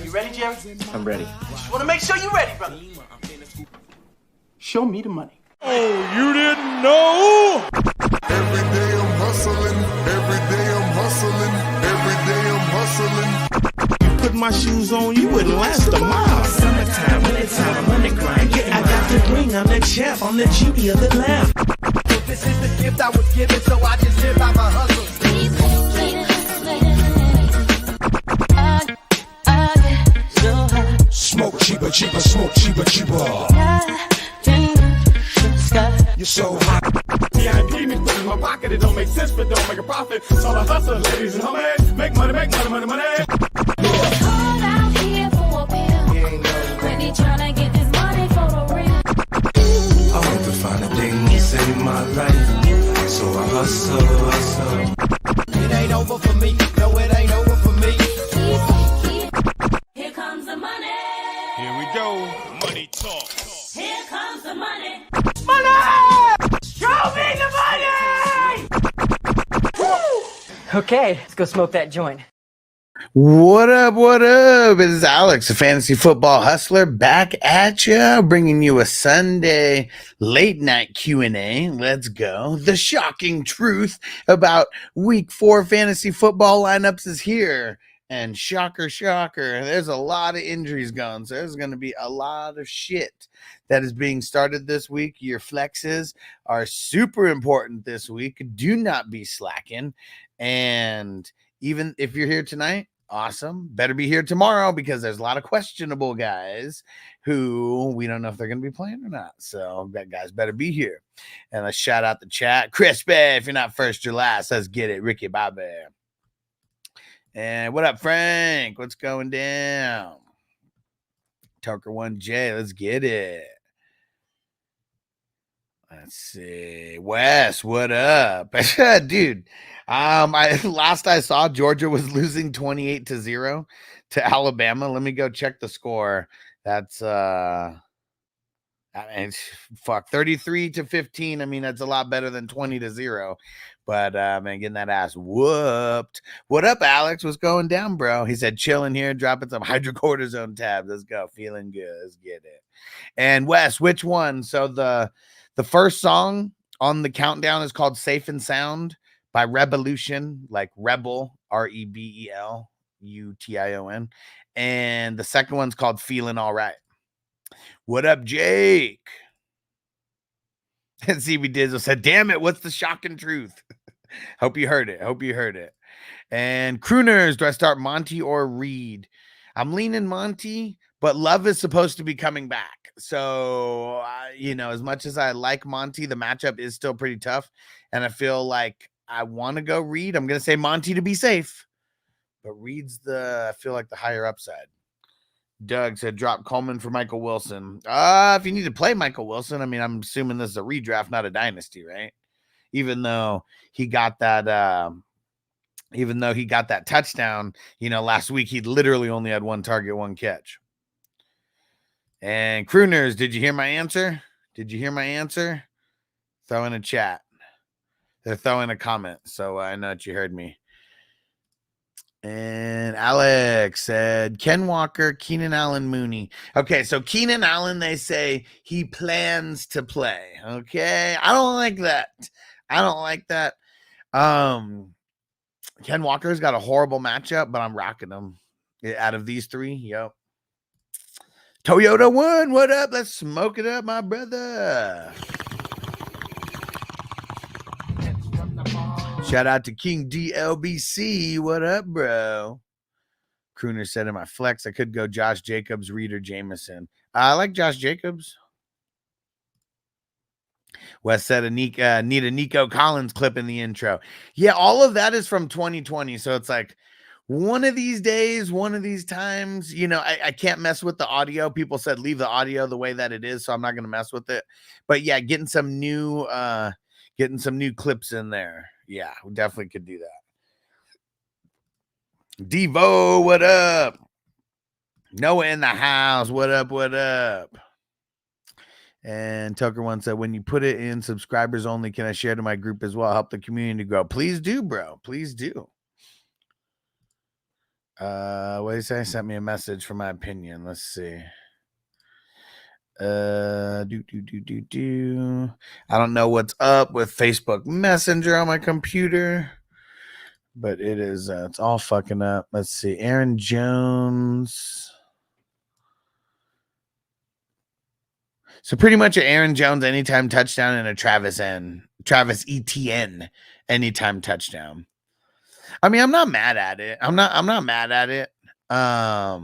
You ready, Jerry? I'm ready. Just want to make sure you're ready, brother. Show me the money. Oh, you didn't know? Every day I'm hustling. Every day I'm hustling. Every day I'm hustling. You put my shoes on, you wouldn't last a mile. Summertime, wintertime, I'm on the grind. Yeah, I got the ring, I'm the champ, I'm the genie of the lamp. This is the gift I was given, so I just live by my hustle. Smoke cheaper, cheaper, smoke cheaper, cheaper. You're so hot. VIP me put in my pocket, it don't make sense, but don't make a profit. So I hustle, ladies and homies. Make money, money, money. It's hard out here for a pill. Really tryna get this money for the real. I want to find a thing to save my life, so I hustle. It ain't over for me. No, it ain't over for me. Here comes the money. Here we go. Money talk. Here comes the money. Show me the money! Okay, let's go smoke that joint. What up? What up? It is Alex, the fantasy football hustler, back at you, bringing you a Sunday late night Q&A. Let's go. The shocking truth about week 4 fantasy football lineups is here. And shocker, there's a lot of injuries going. So there's going to be a lot of shit that is being started this week. Your flexes are super important this week. Do not be slacking. And even if you're here tonight, awesome. Better be here tomorrow because there's a lot of questionable guys who we don't know if they're going to be playing or not. So that guys better be here. And let's shout out the chat. Crispy, if you're not first, you're last. Let's get it. Ricky Bobby. And what up, Frank? What's going down? Tucker 1J, let's get it. Let's see. Wes, what up? Dude, last I saw, Georgia was losing 28-0 to Alabama. Let me go check the score. That's 33-15. I mean, that's a lot better than 20-0. But man, getting that ass whooped. What up, Alex? What's going down, bro? He said, chilling here, dropping some hydrocortisone tabs. Let's go. Feeling good. Let's get it. And Wes, which one? So the first song on the countdown is called Safe and Sound by Revolution, like Rebel, Rebellution. And the second one's called Feeling All Right. What up, Jake? And CB Dizzle said, damn it, what's the shocking truth? Hope you heard it. And Crooners, do I start Monty or Reed? I'm leaning Monty, but Love is supposed to be coming back. So, as much as I like Monty, the matchup is still pretty tough. And I feel like I want to go Reed. I'm going to say Monty to be safe. But Reed's I feel like the higher upside. Doug said, drop Coleman for Michael Wilson. If you need to play Michael Wilson, I mean, I'm assuming this is a redraft, not a dynasty, right? Even though he got that touchdown, last week, he literally only had one target, one catch. And Crooners, did you hear my answer? Throw in a chat. They're throwing a comment, so I know that you heard me. And Alex said, Ken Walker, Keenan Allen, Mooney. Okay, so Keenan Allen, they say he plans to play. Okay, I don't like that. Ken Walker's got a horrible matchup, but I'm rocking him. Out of these three, yep. Toyota 1, what up? Let's smoke it up, my brother. Shout out to King DLBC. What up, bro? Crooner said in my flex, I could go Josh Jacobs, Reed, or Jameson. I like Josh Jacobs. Wes said need a Nico Collins clip in the intro. Yeah, all of that is from 2020. So it's like one of these days, one of these times, I can't mess with the audio. People said leave the audio the way that it is, so I'm not going to mess with it. But yeah, getting some new clips in there. Yeah, we definitely could do that. Devo, what up? Noah in the house. What up? And Tucker once said, when you put it in subscribers only, can I share to my group as well? Help the community grow. Please do, bro. Please do. What did he say? Sent me a message for my opinion. Let's see. I don't know what's up with Facebook Messenger on my computer, but it is it's all fucking up. Let's see. Aaron Jones. So pretty much an Aaron Jones anytime touchdown and a Travis Etienne anytime touchdown. I mean, I'm not mad at it. I'm not mad at it. A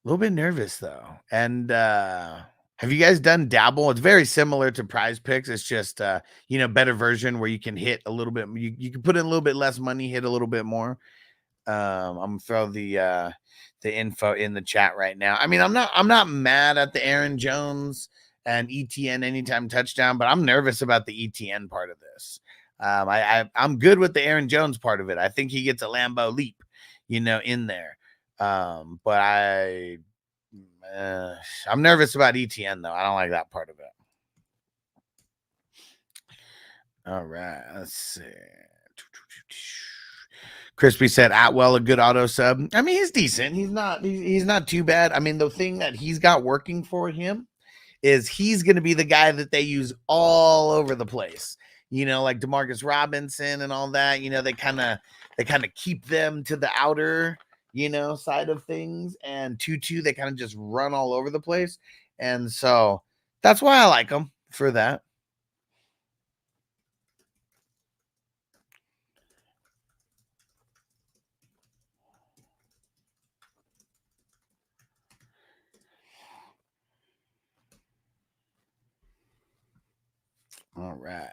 little bit nervous though. And have you guys done Dabble? It's very similar to Prize Picks. It's just better version where you can hit a little bit. You can put in a little bit less money, hit a little bit more. I'm gonna throw the info in the chat right now. I mean, I'm not mad at the Aaron Jones and ETN anytime touchdown, but I'm nervous about the ETN part of this. I'm good with the Aaron Jones part of it. I think he gets a Lambeau leap, in there. But I'm nervous about ETN though. I don't like that part of it. All right, let's see. Crispy said Atwell a good auto sub. I mean, he's decent. He's not too bad. I mean, the thing that he's got working for him is he's going to be the guy that they use all over the place. Like DeMarcus Robinson and all that. They kind of keep them to the outer, side of things. And Tutu, they kind of just run all over the place. And so that's why I like him for that. All right.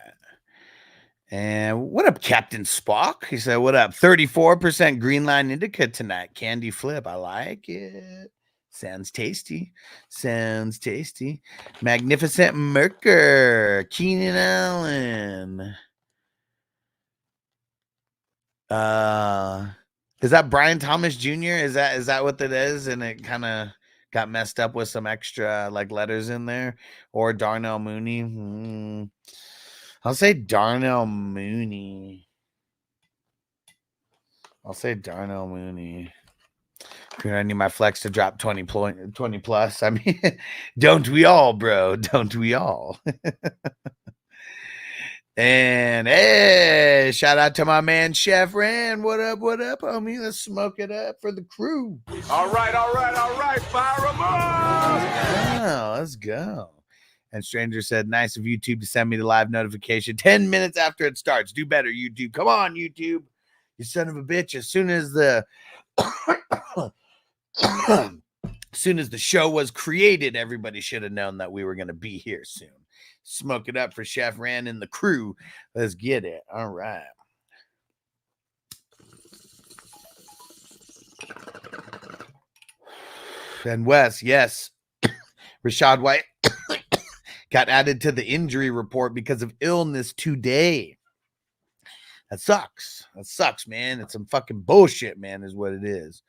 And what up, Captain Spock? He said, what up? 34% green line indica tonight. Candy flip. I like it. Sounds tasty. Sounds tasty. Magnificent Merker. Keenan Allen. Is that Brian Thomas Jr.? Is that what that is? And it kind of got messed up with some extra letters in there. Or Darnell Mooney. I'll say Darnell Mooney. I need my flex to drop 20 plus. I mean, don't we all, bro? Don't we all? And hey, shout out to my man Chef Ran. What up, homie? Let's smoke it up for the crew. All right. Fire them up. Let's go. And Stranger said, nice of YouTube to send me the live notification 10 minutes after it starts. Do better, YouTube. Come on, YouTube. You son of a bitch. As soon as the show was created, everybody should have known that we were going to be here soon. Smoke it up for Chef Ran and the crew. Let's get it. All right. And Wes, yes. Rashad White got added to the injury report because of illness today. That sucks. Man. It's some fucking bullshit, man, is what it is.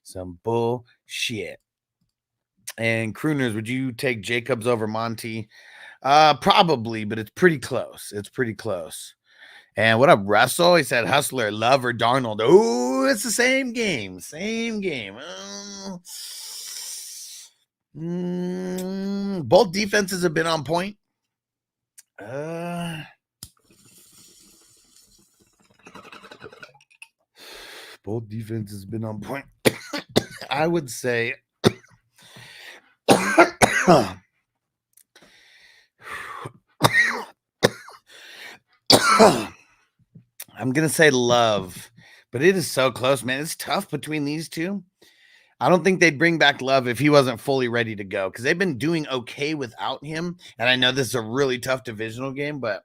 Some bullshit. And Crooners, would you take Jacobs over Monty? Probably, but it's pretty close. And what up, Russell? He said Hustler, Love, or Darnold. Oh, it's the same game. Both defenses have been on point. Both defenses have been on point. I would say I'm going to say Love, but it is so close, man. It's tough between these two. I don't think they'd bring back Love if he wasn't fully ready to go because they've been doing okay without him. And I know this is a really tough divisional game, but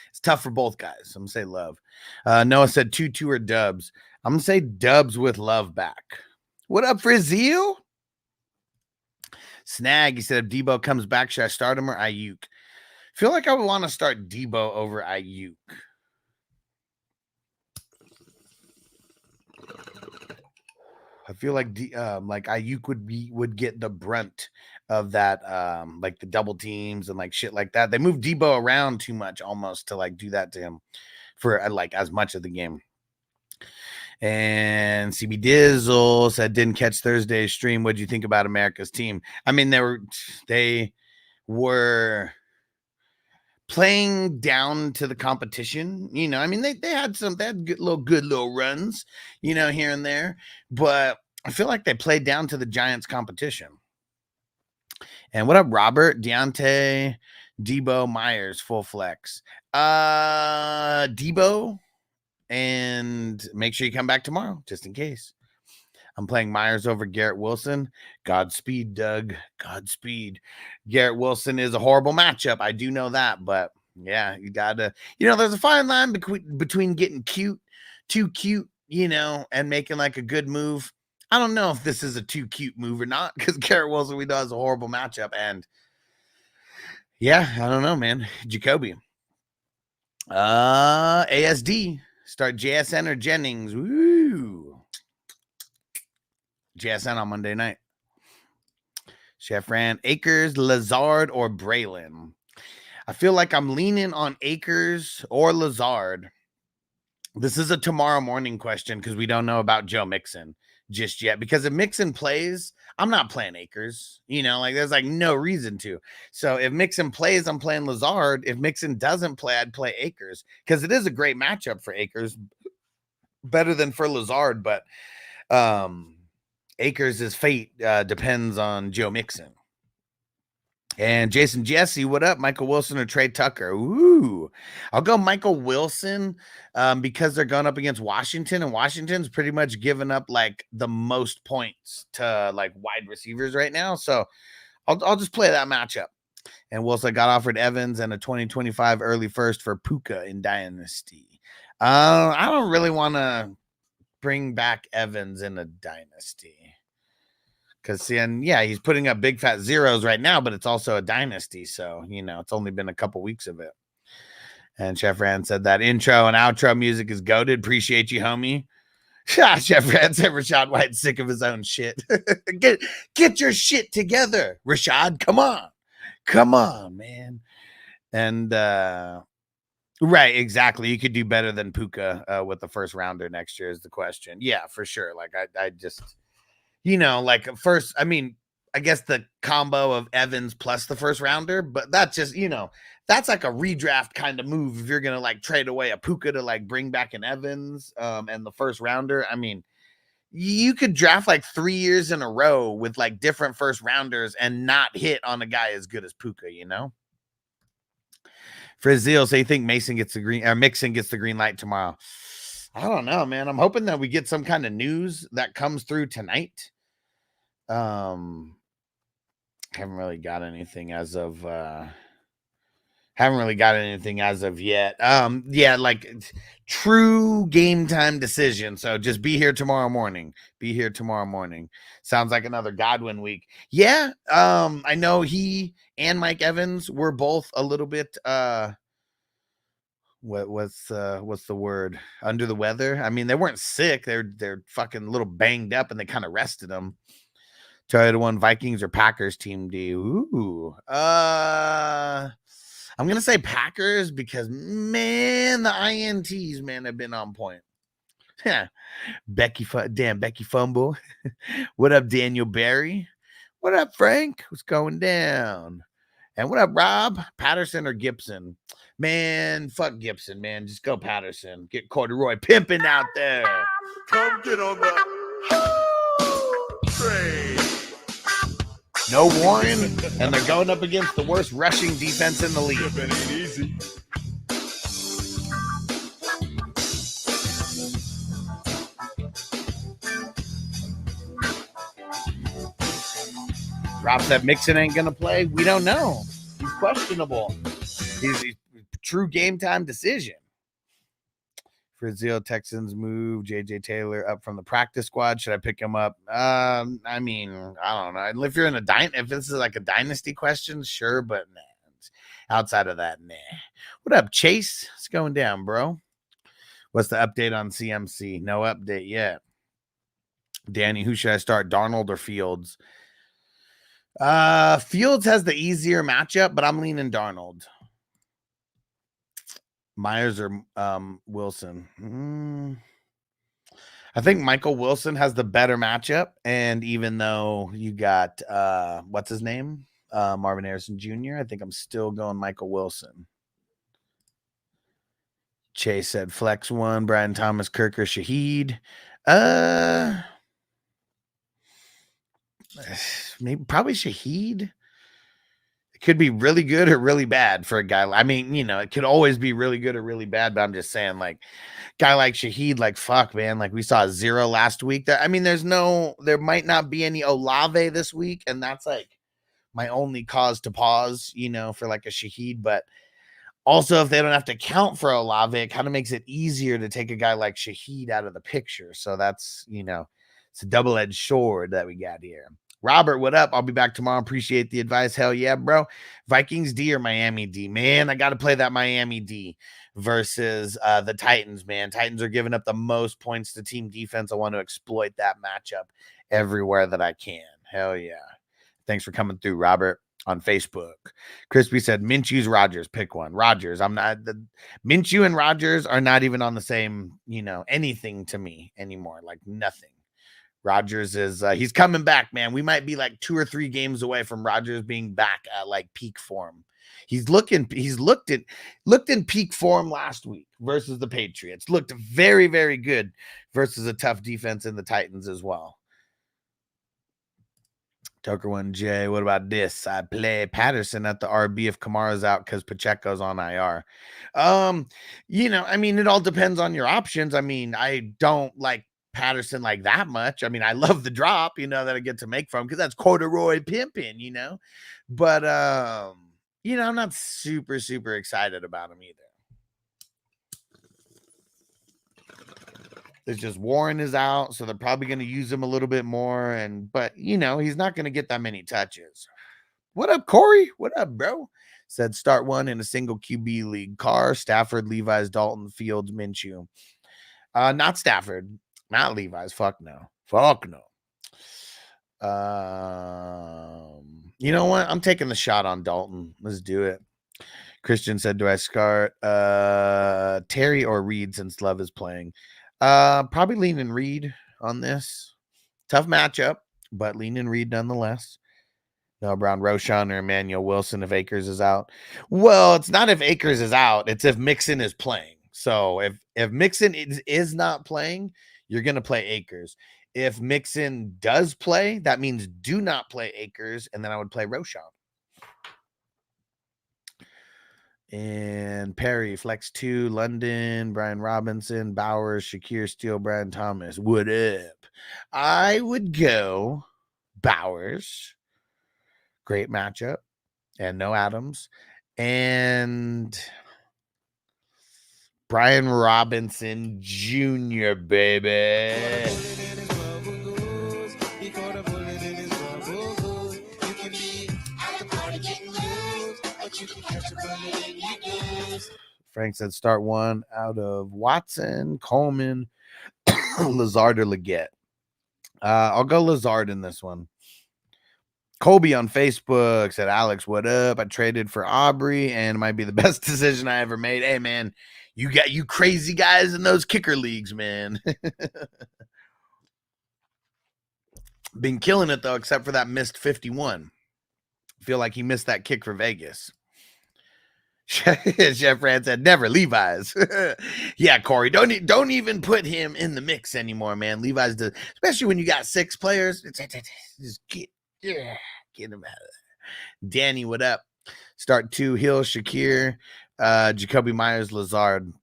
it's tough for both guys. I'm going to say Love. Noah said 2-2 or Dubs. I'm going to say Dubs with Love back. What up, Frizzeel? Snag, he said, if Debo comes back, should I start him or Ayuk? I feel like I would want to start Debo over Ayuk. I feel like Ayuk would get the brunt of that, the double teams and shit like that. They move Debo around too much almost to do that to him. for like as much of the game. And CB Dizzle said, didn't catch Thursday's stream. What do you think about America's team? I mean, they were playing down to the competition. You know, I mean, they had good little runs, you know, here and there, but I feel like they played down to the Giants competition. And what up, Robert, Deontay, Debo, Myers, full flex. Debo, and make sure you come back tomorrow, just in case. I'm playing Myers over Garrett Wilson. Godspeed, Doug. Godspeed. Garrett Wilson is a horrible matchup. I do know that, but yeah, you gotta, you know, there's a fine line between getting too cute, you know, and making like a good move. I don't know if this is a too cute move or not, because Garrett Wilson, we know, is a horrible matchup. And yeah, I don't know, man. Jacoby. ASD. Start JSN or Jennings. Woo. JSN on Monday night. Chef Ran. Akers, Lazard, or Braylon. I feel like I'm leaning on Akers or Lazard. This is a tomorrow morning question because we don't know about Joe Mixon just yet. Because if Mixon plays, I'm not playing Akers. You know, like there's like no reason to. So if Mixon plays, I'm playing Lazard. If Mixon doesn't play, I'd play Akers because it is a great matchup for Akers. Better than for Lazard, but Akers' fate depends on Joe Mixon. And Jason Jesse, what up? Michael Wilson or Trey Tucker? Ooh, I'll go Michael Wilson because they're going up against Washington, and Washington's pretty much given up like the most points to like wide receivers right now. So I'll just play that matchup. And Wilson got offered Evans and a 2025 early first for Puka in Dynasty. I don't really want to bring back Evans in a Dynasty. Because, yeah, he's putting up big fat zeros right now, but it's also a dynasty. So, you know, it's only been a couple weeks of it. And Chef Rand said that intro and outro music is goated. Appreciate you, homie. Chef Rand said Rashad White's sick of his own shit. Get your shit together, Rashad. Come on. Come on, man. And, right, exactly. You could do better than Puka with the first rounder next year is the question. Yeah, for sure. Like, I just... You know, like first, I mean, I guess the combo of Evans plus the first rounder, but that's just, you know, that's like a redraft kind of move. If you're going to like trade away a Puka to like bring back an Evans and the first rounder, I mean, you could draft like 3 years in a row with like different first rounders and not hit on a guy as good as Puka, you know? Frizzil, so you think Mixon gets the green light tomorrow? I don't know, man. I'm hoping that we get some kind of news that comes through tonight. Haven't really got anything as of yet. Yeah, like true game time decision. So just be here tomorrow morning. Sounds like another Godwin week. Yeah. I know he and Mike Evans were both a little bit what's the word? Under the weather. I mean, they weren't sick. They're fucking a little banged up and they kind of rested them. Try to one Vikings or Packers team D. Ooh. I'm gonna say Packers because man, the INTs, man, have been on point. Yeah. Becky Fumble. What up, Daniel Barry? What up, Frank? What's going down? And what up, Rob? Patterson or Gibson? Man, fuck Gibson, man. Just go Patterson. Get Corduroy pimping out there. Come get on the train. No Warren, and they're going up against the worst rushing defense in the league. It ain't easy. Rob said Mixon ain't going to play. We don't know. He's questionable. He's true game time decision. Frizzio, Texans move JJ Taylor up from the practice squad. Should I pick him up? I mean, I don't know. If you're in if this is like a dynasty question, sure, but nah. Outside of that, nah. What up, Chase? What's going down, bro? What's the update on CMC? No update yet. Danny, who should I start? Darnold or Fields? Fields has the easier matchup, but I'm leaning Darnold. Myers or Wilson? I think Michael Wilson has the better matchup. And even though you got, what's his name? Marvin Harrison Jr., I think I'm still going Michael Wilson. Chase said flex one, Brian Thomas, Kirk, or Shaheed. Maybe probably Shaheed. It could be really good or really bad for a guy. I mean, you know, it could always be really good or really bad, but I'm just saying, like, guy like Shaheed, like, fuck, man. Like, we saw 0 last week. I mean, there might not be any Olave this week, and that's like my only cause to pause, you know, for like a Shaheed. But also, if they don't have to count for Olave, it kind of makes it easier to take a guy like Shaheed out of the picture. So that's, you know, it's a double-edged sword that we got here. Robert, what up? I'll be back tomorrow. Appreciate the advice. Hell yeah, bro. Vikings D or Miami D? Man, I got to play that Miami D versus the Titans, man. Titans are giving up the most points to team defense. I want to exploit that matchup everywhere that I can. Hell yeah. Thanks for coming through, Robert, on Facebook. Crispy said, Minshew's Rodgers. Pick one. Rodgers. Minshew and Rodgers are not even on the same, you know, anything to me anymore. Like nothing. Rodgers is he's coming back, man. We might be like 2 or 3 games away from Rodgers being back at like peak form. He's looked in peak form last week versus the Patriots. Looked very, very good versus a tough defense in the Titans as well. Tucker 1J, what about this? I play Patterson at the RB if Kamara's out because Pacheco's on IR. You know, I mean, it all depends on your options. I mean, I don't like Patterson like that much. I mean, I love the drop, you know, that I get to make from because that's corduroy pimping, you know. But you know, I'm not super, super excited about him either. It's just Warren is out, so they're probably going to use him a little bit more. But you know, he's not going to get that many touches. What up, Corey? What up, bro? Said start one in a single QB league. Carr, Stafford, Levi's, Dalton, Fields, Minshew. Not Stafford, not Levi's. Fuck no. Fuck no. You know what? I'm taking the shot on Dalton. Let's do it. Christian said, do I start Terry or Reed since Love is playing? Probably lean and Reed on this. Tough matchup, but lean and Reed nonetheless. No, Brown, Roshan, or Emmanuel Wilson if Akers is out. Well, it's not if Akers is out. It's if Mixon is playing. So if Mixon is not playing, you're going to play Akers. If Mixon does play, that means do not play Akers, and then I would play Roshan. And Perry, Flex 2, London, Brian Robinson, Bowers, Shakir, Steele, Brian Thomas. What up? I would go Bowers. Great matchup. And no Adams. And Brian Robinson Jr., baby. Frank said start one out of Watson, Coleman, Lazard, or Leggett. I'll go Lazard in this one. Kobe on Facebook said, Alex, what up? I traded for Aubrey and it might be the best decision I ever made. Hey, man, you got you crazy guys in those kicker leagues, man. Been killing it, though, except for that missed 51. Feel like he missed that kick for Vegas. Chef Fran said, never Levi's. Yeah, Corey, don't even put him in the mix anymore, man. Levi's does, especially when you got 6 players. Just get him out of there. Danny, what up? Start 2, Hill, Shakir, Jacoby Myers, Lazard.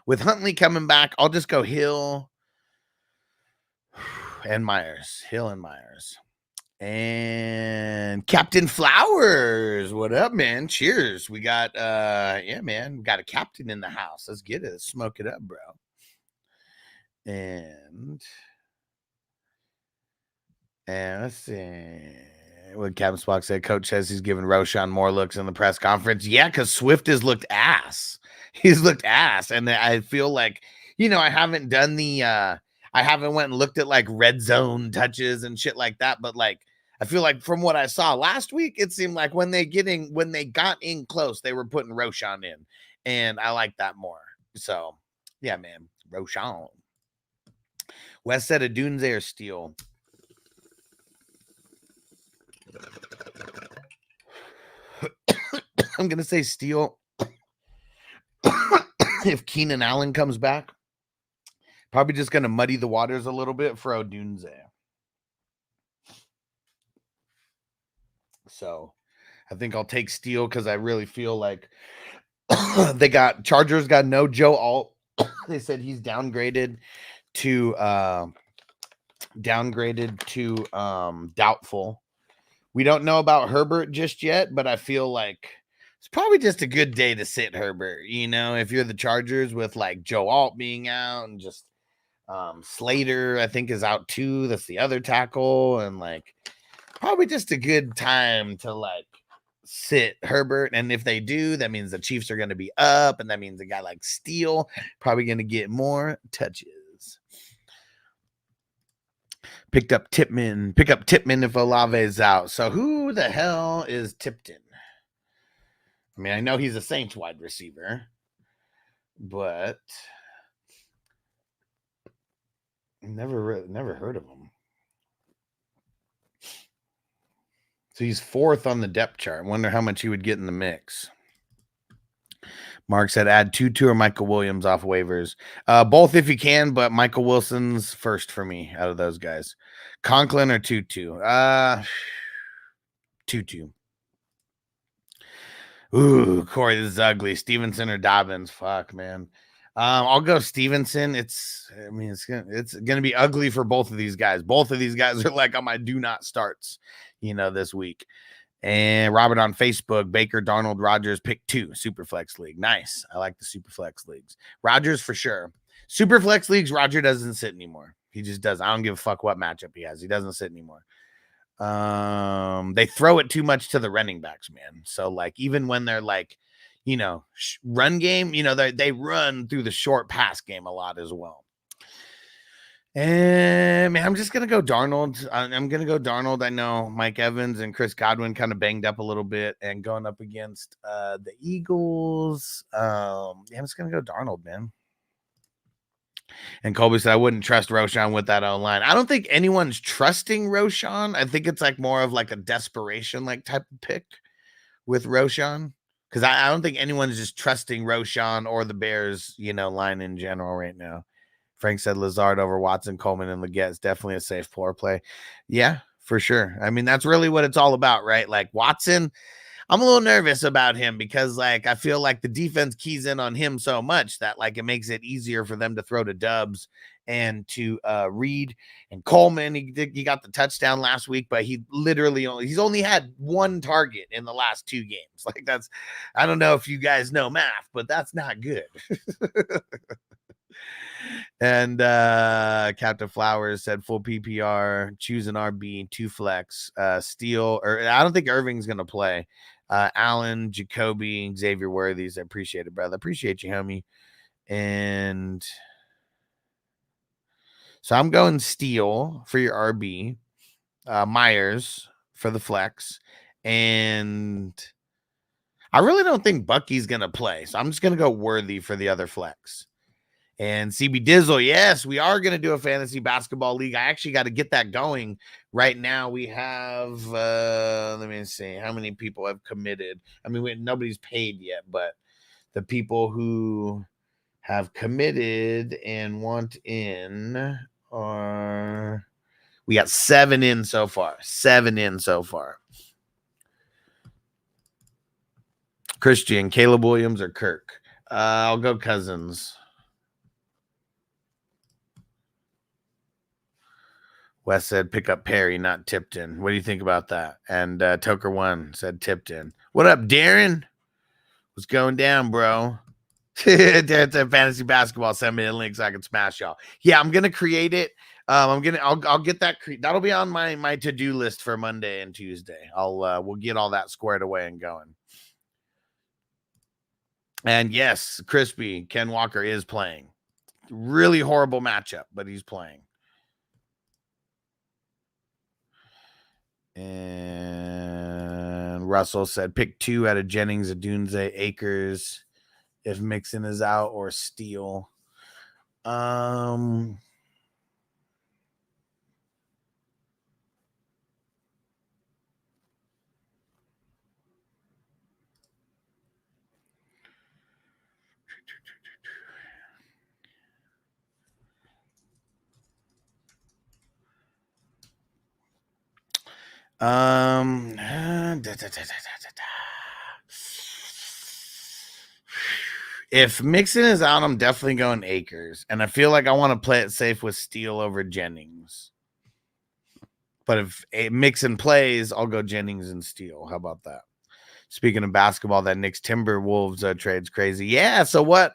With Huntley coming back, I'll just go Hill and Myers. Hill and Myers. And Captain Flowers, what up, man? Cheers. We got yeah, man, we got a captain in the house. Let's get it. Let's smoke it up, bro. And let's see what Captain Spock said. Coach says he's giving Roshan more looks in the press conference. Yeah, because Swift has looked ass. He's looked ass. And I feel like, you know, I haven't done the I haven't went and looked at like red zone touches and shit like that, but like I feel like from what I saw last week, it seemed like when they got in close, they were putting Roshan in. and I like that more. So, yeah, man. Roshan. West said a Dunze or Steele. I'm going to say Steele. If Keenan Allen comes back, probably just going to muddy the waters a little bit for Odunze. So I think I'll take Steele because I really feel like Chargers got no Joe Alt. They said he's downgraded to doubtful. We don't know about Herbert just yet, but I feel like it's probably just a good day to sit Herbert. You know, if you're the Chargers with like Joe Alt being out and just Slater, I think, is out too. That's the other tackle, and like probably just a good time to like sit Herbert. And if they do, that means the Chiefs are going to be up, and that means a guy like Steele probably going to get more touches. Pick up Tipman if Olave's out. So who the hell is Tipton? I mean, I know he's a Saints wide receiver, but never heard of him. So he's 4th on the depth chart. I wonder how much he would get in the mix. Mark said add Tutu or Michael Williams off waivers. Both if you can, but Michael Wilson's first for me out of those guys. Conklin or Tutu? Tutu. Ooh, Corey, this is ugly. Stevenson or Dobbins? Fuck, man. I'll go Stevenson. It's gonna be ugly for both of these guys. Both of these guys are like on my do not starts, this week. And Robert on Facebook, Baker, Darnold, Rodgers, pick 2, Superflex League. Nice. I like the Superflex Leagues. Rodgers for sure. Superflex Leagues, Roger doesn't sit anymore. He just does. I don't give a fuck what matchup he has. He doesn't sit anymore. They throw it too much to the running backs, man. So, like, even when they're like, run game, they run through the short pass game a lot as well. And man, I'm just gonna go Darnold. I'm gonna go Darnold. I know Mike Evans and Chris Godwin kind of banged up a little bit, and going up against the Eagles. I'm just gonna go Darnold, man. And Colby said I wouldn't trust Roshan with that online. I don't think anyone's trusting Roshan. I think it's like more of like a desperation like type of pick with Roshan, because I don't think anyone's just trusting Roshan or the Bears, line in general right now. Frank said Lazard over Watson, Coleman, and Leggett is definitely a safe floor play. Yeah, for sure. I mean, that's really what it's all about, right? Like Watson, I'm a little nervous about him because, like, I feel like the defense keys in on him so much that, like, it makes it easier for them to throw to Dubs and to Reed. And Coleman, he got the touchdown last week, but he's only had 1 target in the last 2 games. Like, I don't know if you guys know math, but that's not good. And Captain Flowers said full PPR, choose an RB, 2 flex, Steele, or I don't think Irving's gonna play. Allen, Jacoby, Xavier Worthies. I appreciate it, brother. Appreciate you, homie. And so I'm going Steele for your RB, Myers for the flex, and I really don't think Bucky's gonna play, so I'm just gonna go Worthy for the other flex. And CB Dizzle, yes, we are going to do a fantasy basketball league. I actually got to get that going right now. We have, let me see, how many people have committed? I mean, nobody's paid yet, but the people who have committed and want in we got 7 in so far. 7 in so far. Christian, Caleb Williams, or Kirk? I'll go Cousins. Wes said, pick up Perry, not Tipton. What do you think about that? And Toker1 said Tipton. What up, Darren? What's going down, bro? It's a fantasy basketball. Send me a link so I can smash y'all. Yeah, I'm gonna create it. I'll get that. That'll be on my to-do list for Monday and Tuesday. We'll get all that squared away and going. And yes, Crispy Ken Walker is playing. Really horrible matchup, but he's playing. And Russell said, pick 2 out of Jennings, Adunze, Akers. if Mixon is out, or Steele. If Mixon is out, I'm definitely going Akers, and I feel like I want to play it safe with Steele over Jennings. But if Mixon plays, I'll go Jennings and Steele. How about that? Speaking of basketball, that Knicks Timberwolves trade's crazy. Yeah. So what?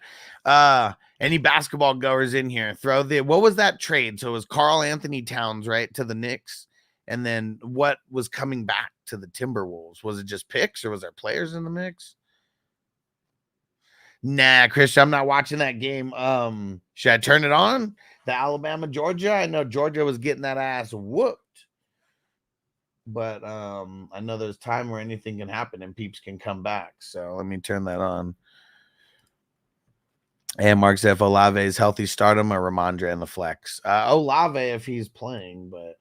Any basketball goers in here? What was that trade? So it was Karl Anthony Towns, right, to the Knicks, and then what was coming back to the Timberwolves? Was it just picks, or was there players in the mix? Nah, Christian, I'm not watching that game. Should I turn it on? The Alabama Georgia. I know Georgia was getting that ass whooped. But I know there's time where anything can happen and peeps can come back. So let me turn that on. And Mark said if Olave is healthy, start him, or Ramondre in the flex. Olave if he's playing, but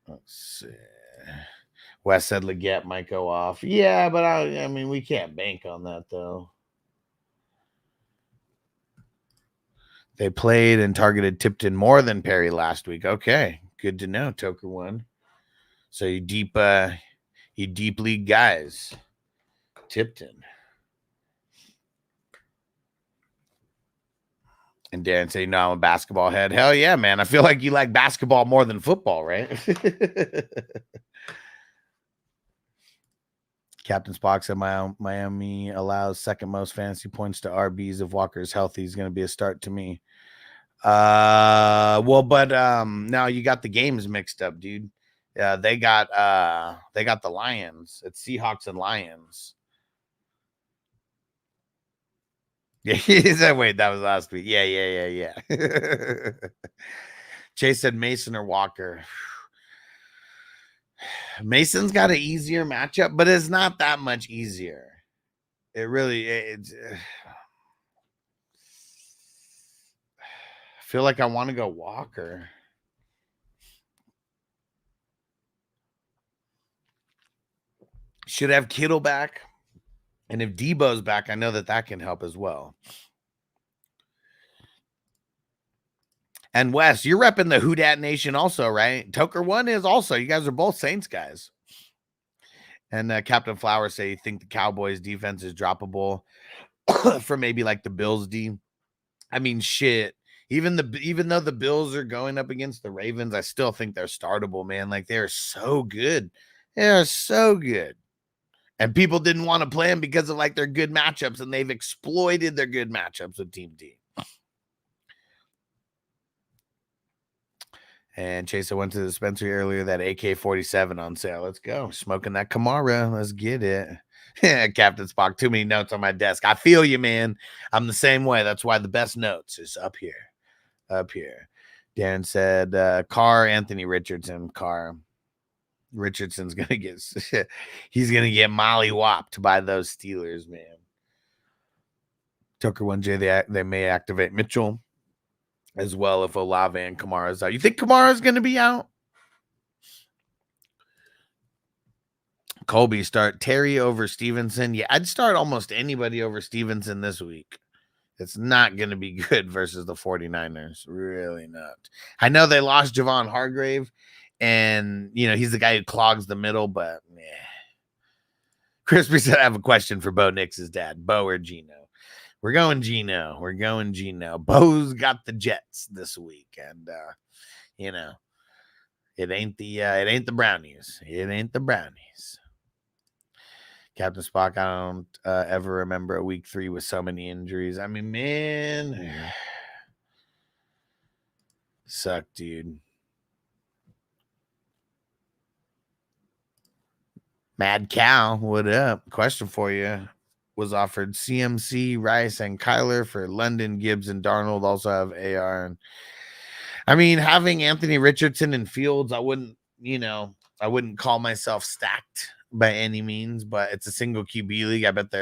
let's see. Wes said Leggett might go off. Yeah, but I mean, we can't bank on that, though. They played and targeted Tipton more than Perry last week. Okay, good to know, Toker one. So you deep league guys. Tipton. And Darren say, no, I'm a basketball head. Hell yeah, man. I feel like you like basketball more than football, right? Captain Spock said Miami allows second most fantasy points to RBs. If Walker is healthy, he's going to be a start to me. Now you got the games mixed up, dude. They got the Lions. It's Seahawks and Lions. Yeah, he said, wait, that was last week. Yeah. Chase said Mason or Walker. Mason's got an easier matchup, but it's not that much easier. It really it's I feel like I want to go Walker. Should have Kittle back. And if Debo's back, I know that can help as well. And Wes, you're repping the Who Dat Nation also, right? Toker one is also. You guys are both Saints guys. And Captain Flower say you think the Cowboys defense is droppable for maybe like the Bills D. I mean, shit. Even though the Bills are going up against the Ravens, I still think they're startable, man. Like, they're so good. They're so good. And people didn't want to play them because of like their good matchups, and they've exploited their good matchups with Team D. And Chase, I went to the dispensary earlier, that AK-47 on sale. Let's go. Smoking that Camara. Let's get it. Captain Spock, too many notes on my desk. I feel you, man. I'm the same way. That's why the best notes is up here. Up here. Darren said, Anthony Richardson. Richardson's going to get, he's going to get molly-whopped by those Steelers, man. Tucker 1J, they may activate Mitchell as well if Olave and Kamara's out. You think Kamara's going to be out? Colby, start Terry over Stevenson. Yeah, I'd start almost anybody over Stevenson this week. It's not going to be good versus the 49ers. Really not. I know they lost Javon Hargrave, and, you know, he's the guy who clogs the middle, but, meh. Crispy said, I have a question for Bo Nix's dad. Bo or Gino? We're going Gino. Bo's got the Jets this week, and you know, it ain't the Brownies. It ain't the Brownies. Captain Spock, I don't ever remember a week 3 with so many injuries. I mean, man, suck, dude. Mad Cow, what up? Question for you. Was offered CMC, Rice, and Kyler for London, Gibbs, and Darnold. Also have AR. And I mean, having Anthony Richardson and Fields, I wouldn't call myself stacked by any means, but it's a single QB league. I bet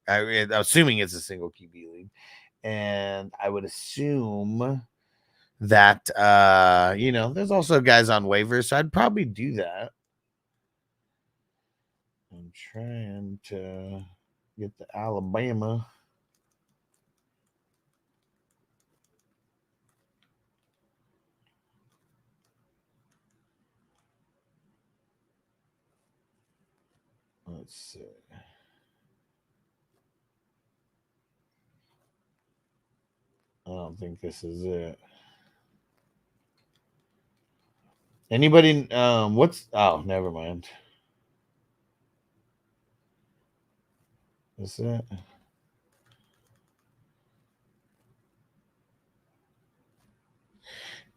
I'm assuming it's a single QB league, and I would assume that there's also guys on waivers, so I'd probably do that. I'm trying to get to Alabama. Let's see. I don't think this is it. Anybody? Never mind. Is it?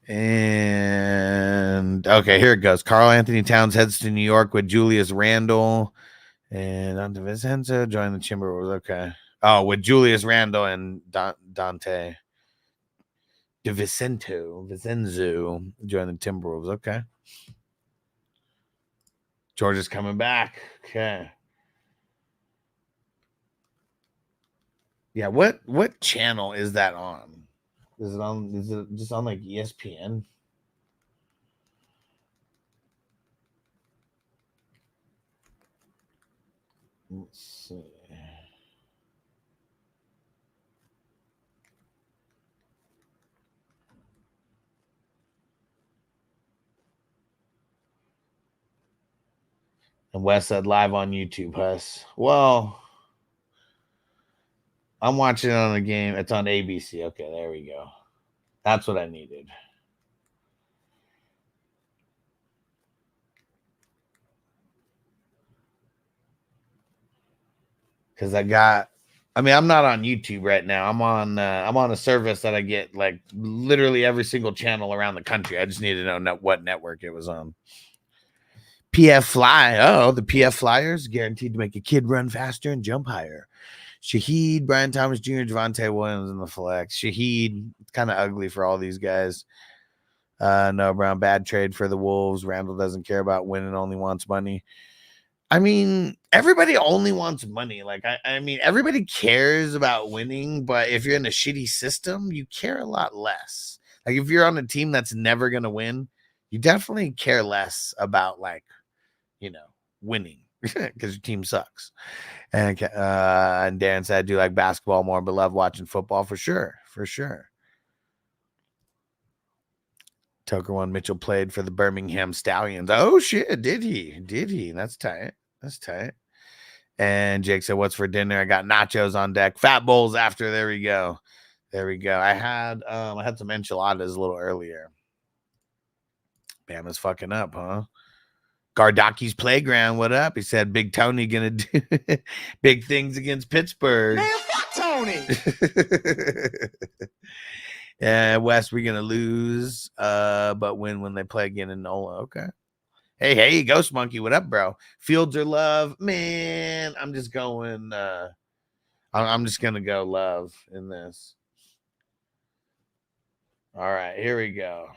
And okay, here it goes. Carl Anthony Towns heads to New York with Julius Randle and Dante Vincenzo join the Timberwolves. Okay. Oh, with Julius Randle and Dante Vincenzo join the Timberwolves. Okay. Georgia's coming back. Okay. Yeah, what channel is that on? Is it just on like ESPN? Let's see. And Wes said live on YouTube, Huss. Well, I'm watching it on the game. It's on ABC. Okay, there we go. That's what I needed. Because I'm not on YouTube right now. I'm on a service that I get like literally every single channel around the country. I just need to know what network it was on. PF Fly. Oh, the PF Flyers guaranteed to make a kid run faster and jump higher. Shaheed, Brian Thomas Jr., Javonte Williams in the flex. Shaheed, kind of ugly for all these guys. No, Brown, bad trade for the Wolves. Randall doesn't care about winning, only wants money. I mean, everybody only wants money. Like, I mean, everybody cares about winning, but if you're in a shitty system, you care a lot less. Like, if you're on a team that's never going to win, you definitely care less about, like, winning because your team sucks. And Darren said, I do like basketball more, but love watching football for sure. For sure. Tucker One Mitchell played for the Birmingham Stallions. Oh, shit. Did he? That's tight. And Jake said, what's for dinner? I got nachos on deck. Fat bowls after. There we go. I had some enchiladas a little earlier. Bama's fucking up, huh? Gardaki's Playground, what up? He said, Big Tony gonna do big things against Pittsburgh. Man, fuck Tony. Yeah, West, we're gonna lose, but win when they play again in NOLA. Okay. Hey, Ghost Monkey, what up, bro? Fields or love? Man, I'm just going. I'm just gonna go love in this. All right, here we go.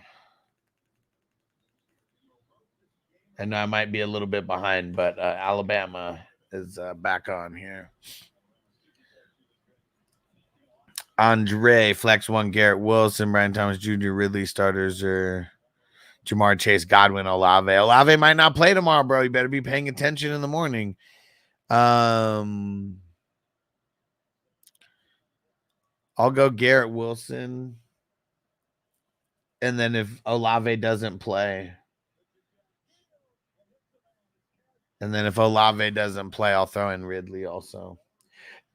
I know I might be a little bit behind, but Alabama is back on here. Andre, Flex One, Garrett Wilson, Brian Thomas Jr., Ridley starters are Jamar Chase, Godwin, Olave. Olave might not play tomorrow, bro. You better be paying attention in the morning. I'll go Garrett Wilson. And then if Olave doesn't play, I'll throw in Ridley also.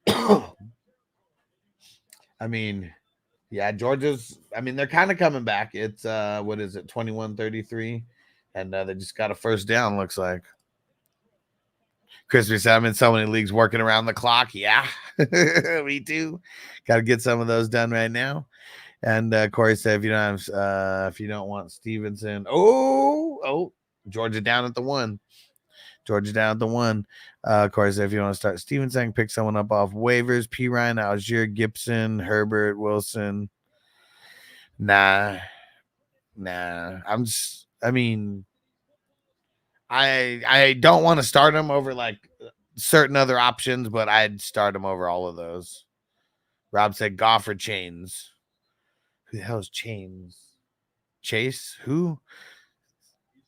I mean, yeah, Georgia's, they're kind of coming back. It's, 21-33. And they just got a first down, looks like. Crispy said, I'm in so many leagues working around the clock. Yeah, me too. Got to get some of those done right now. And Corey said, if you don't want Stevenson, Georgia down at the one. Corey said, if you want to start Stevenson, pick someone up off waivers. P. Ryan, Algier, Gibson, Herbert, Wilson. Nah. I I don't want to start him over like certain other options, but I'd start him over all of those. Rob said Goff or Chains. Who the hell is Chains? Chase? Who?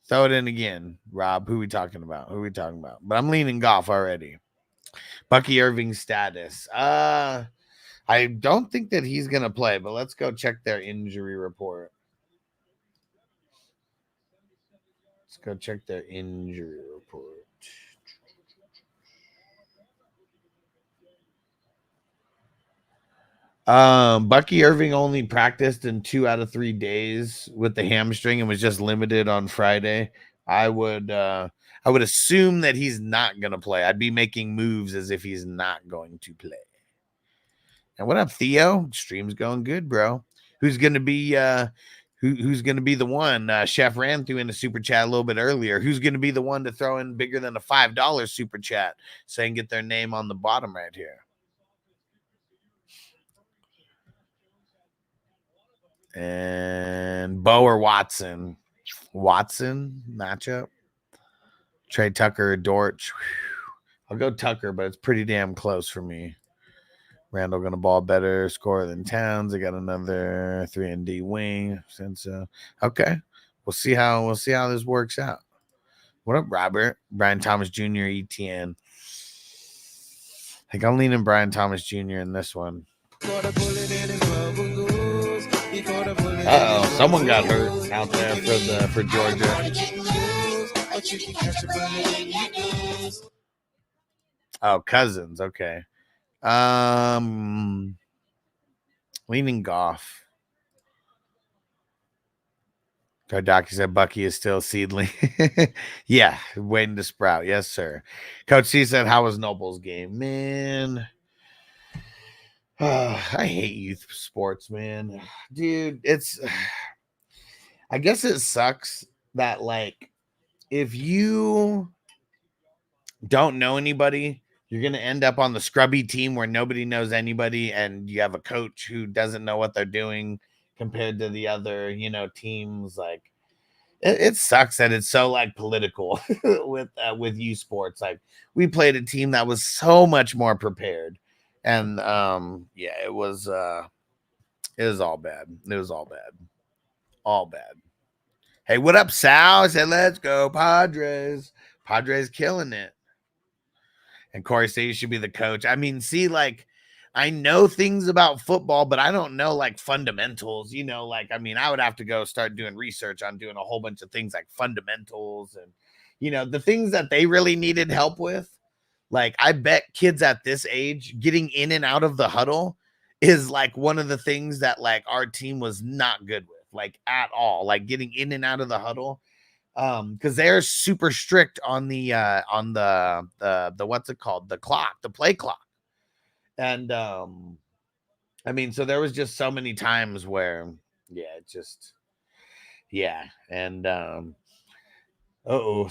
Throw it in again, Rob. Who we talking about? But I'm leaning Goff already. Bucky Irving's status. I don't think that he's gonna play, but let's go check their injury report. Let's go check their injury report. Bucky Irving only practiced in 2 out of 3 days with the hamstring and was just limited on Friday. I would assume that he's not gonna play. I'd be making moves as if he's not going to play. And what up, Theo? Stream's going good, bro. Who's gonna be who's gonna be the one? Chef ran through in a super chat a little bit earlier. Who's gonna be the one to throw in bigger than a $5 super chat so they can get their name on the bottom right here? And Bo or Watson? Watson matchup. Trey Tucker or Dortch. I'll go Tucker, but it's pretty damn close for me. Randall gonna ball better score than Towns. I got another 3-and-D wing. Since okay, we'll see how this works out. What up, Robert? Brian Thomas Jr. ETN. I think I'm leaning Brian Thomas Jr. in this one. Someone got hurt out there for Georgia. Oh, Cousins. Okay. Leaning Goff. Kardaki said Bucky is still seedling. Yeah, waiting to sprout. Yes, sir. Coach C said, how was Noble's game? Man, I hate youth sports, man. Dude, I guess it sucks that, like, if you don't know anybody, you're going to end up on the scrubby team where nobody knows anybody, and you have a coach who doesn't know what they're doing compared to the other, teams. Like, it sucks that it's so, like, political with youth sports. Like, we played a team that was so much more prepared, and yeah, it was all bad. It was all bad. Hey, what up, Sal? I said, let's go, Padres. Padres killing it. And Corey said you should be the coach. I mean, see, like, I know things about football, but I don't know, like, fundamentals. Like, I mean, I would have to go start doing research on doing a whole bunch of things like fundamentals and, the things that they really needed help with. Like, I bet kids at this age getting in and out of the huddle is, like, one of the things that, like, our team was not good with, like, at all. Like, getting in and out of the huddle. Because they're super strict on the what's it called? The clock, the play clock. And I mean, so there was just so many times where, and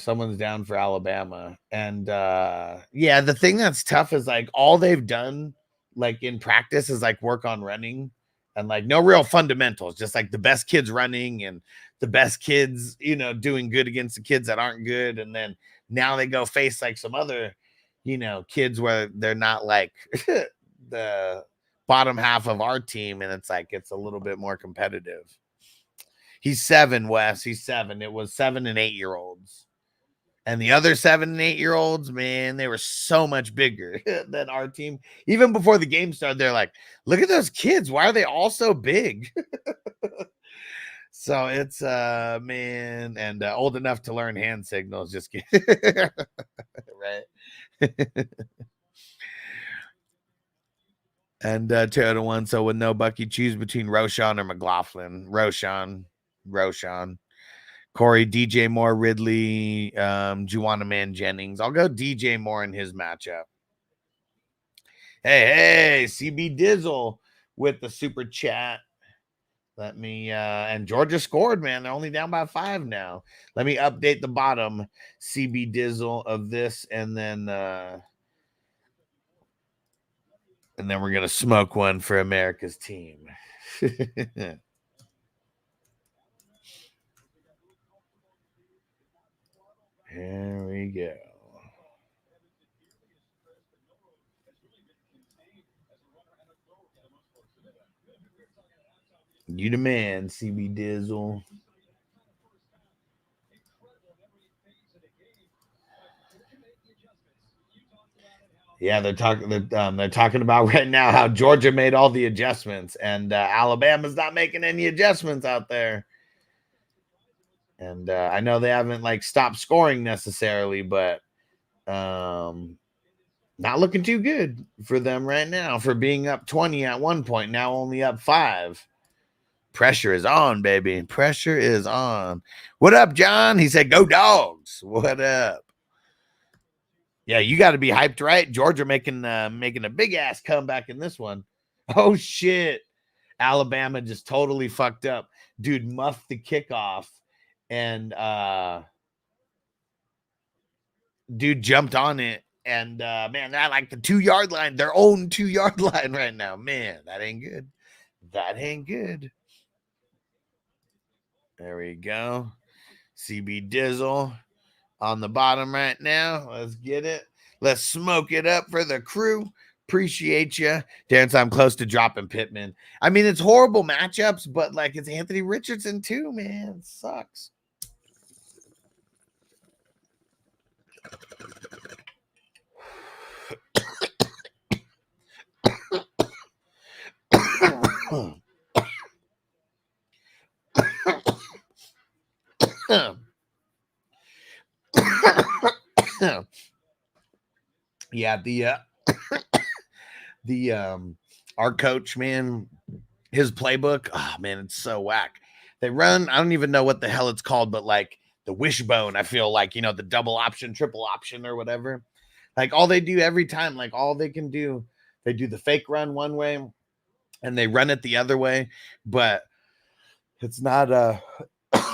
someone's down for Alabama. And the thing that's tough is, like, all they've done, like, in practice is, like, work on running and, like, no real fundamentals, just, like, the best kids running and the best kids, doing good against the kids that aren't good. And then now they go face, like, some other, kids where they're not, like, the bottom half of our team. And it's like, it's a little bit more competitive. He's 7, Wes. He's 7. It was 7 and 8-year-olds. And the other 7 and 8-year-olds, man, they were so much bigger than our team. Even before the game started, they're like, look at those kids. Why are they all so big? So it's, man, and old enough to learn hand signals. Just kidding. Right. And 2-1. So with no Bucky, choose between Roshan or McLaughlin. Roshan. Corey, DJ Moore, Ridley, Juwanna Man Jennings. I'll go DJ Moore in his matchup. Hey, CB Dizzle with the super chat. Let me, and Georgia scored, man. They're only down by 5 now. Let me update the bottom CB Dizzle of this, and then we're going to smoke one for America's team. Here we go. You the man, CB Dizzle. Yeah, they're talking about right now how Georgia made all the adjustments, and Alabama's not making any adjustments out there. And I know they haven't like stopped scoring necessarily, but not looking too good for them right now for being up 20 at one point, now only up 5. Pressure is on, baby. Pressure is on. What up, John? He said, go Dogs. What up? Yeah, you got to be hyped, right? Georgia making a big ass comeback in this one. Oh shit. Alabama just totally fucked up. Dude muffed the kickoff and dude jumped on it, and man, they're like the 2-yard line, their own 2-yard line right now. Man, that ain't good. That ain't good. There we go. CB Dizzle on the bottom right now. Let's get it. Let's smoke it up for the crew. Appreciate you. Darren, I'm close to dropping Pittman. I mean, it's horrible matchups, but like it's Anthony Richardson too, man. It sucks. Yeah, our coach, man, his playbook, oh man, it's so whack. They run, I don't even know what the hell it's called, but like the wishbone, I feel like, you know, the double option, triple option or whatever. Like all they do every time, like all they can do, they do the fake run one way and they run it the other way, but it's not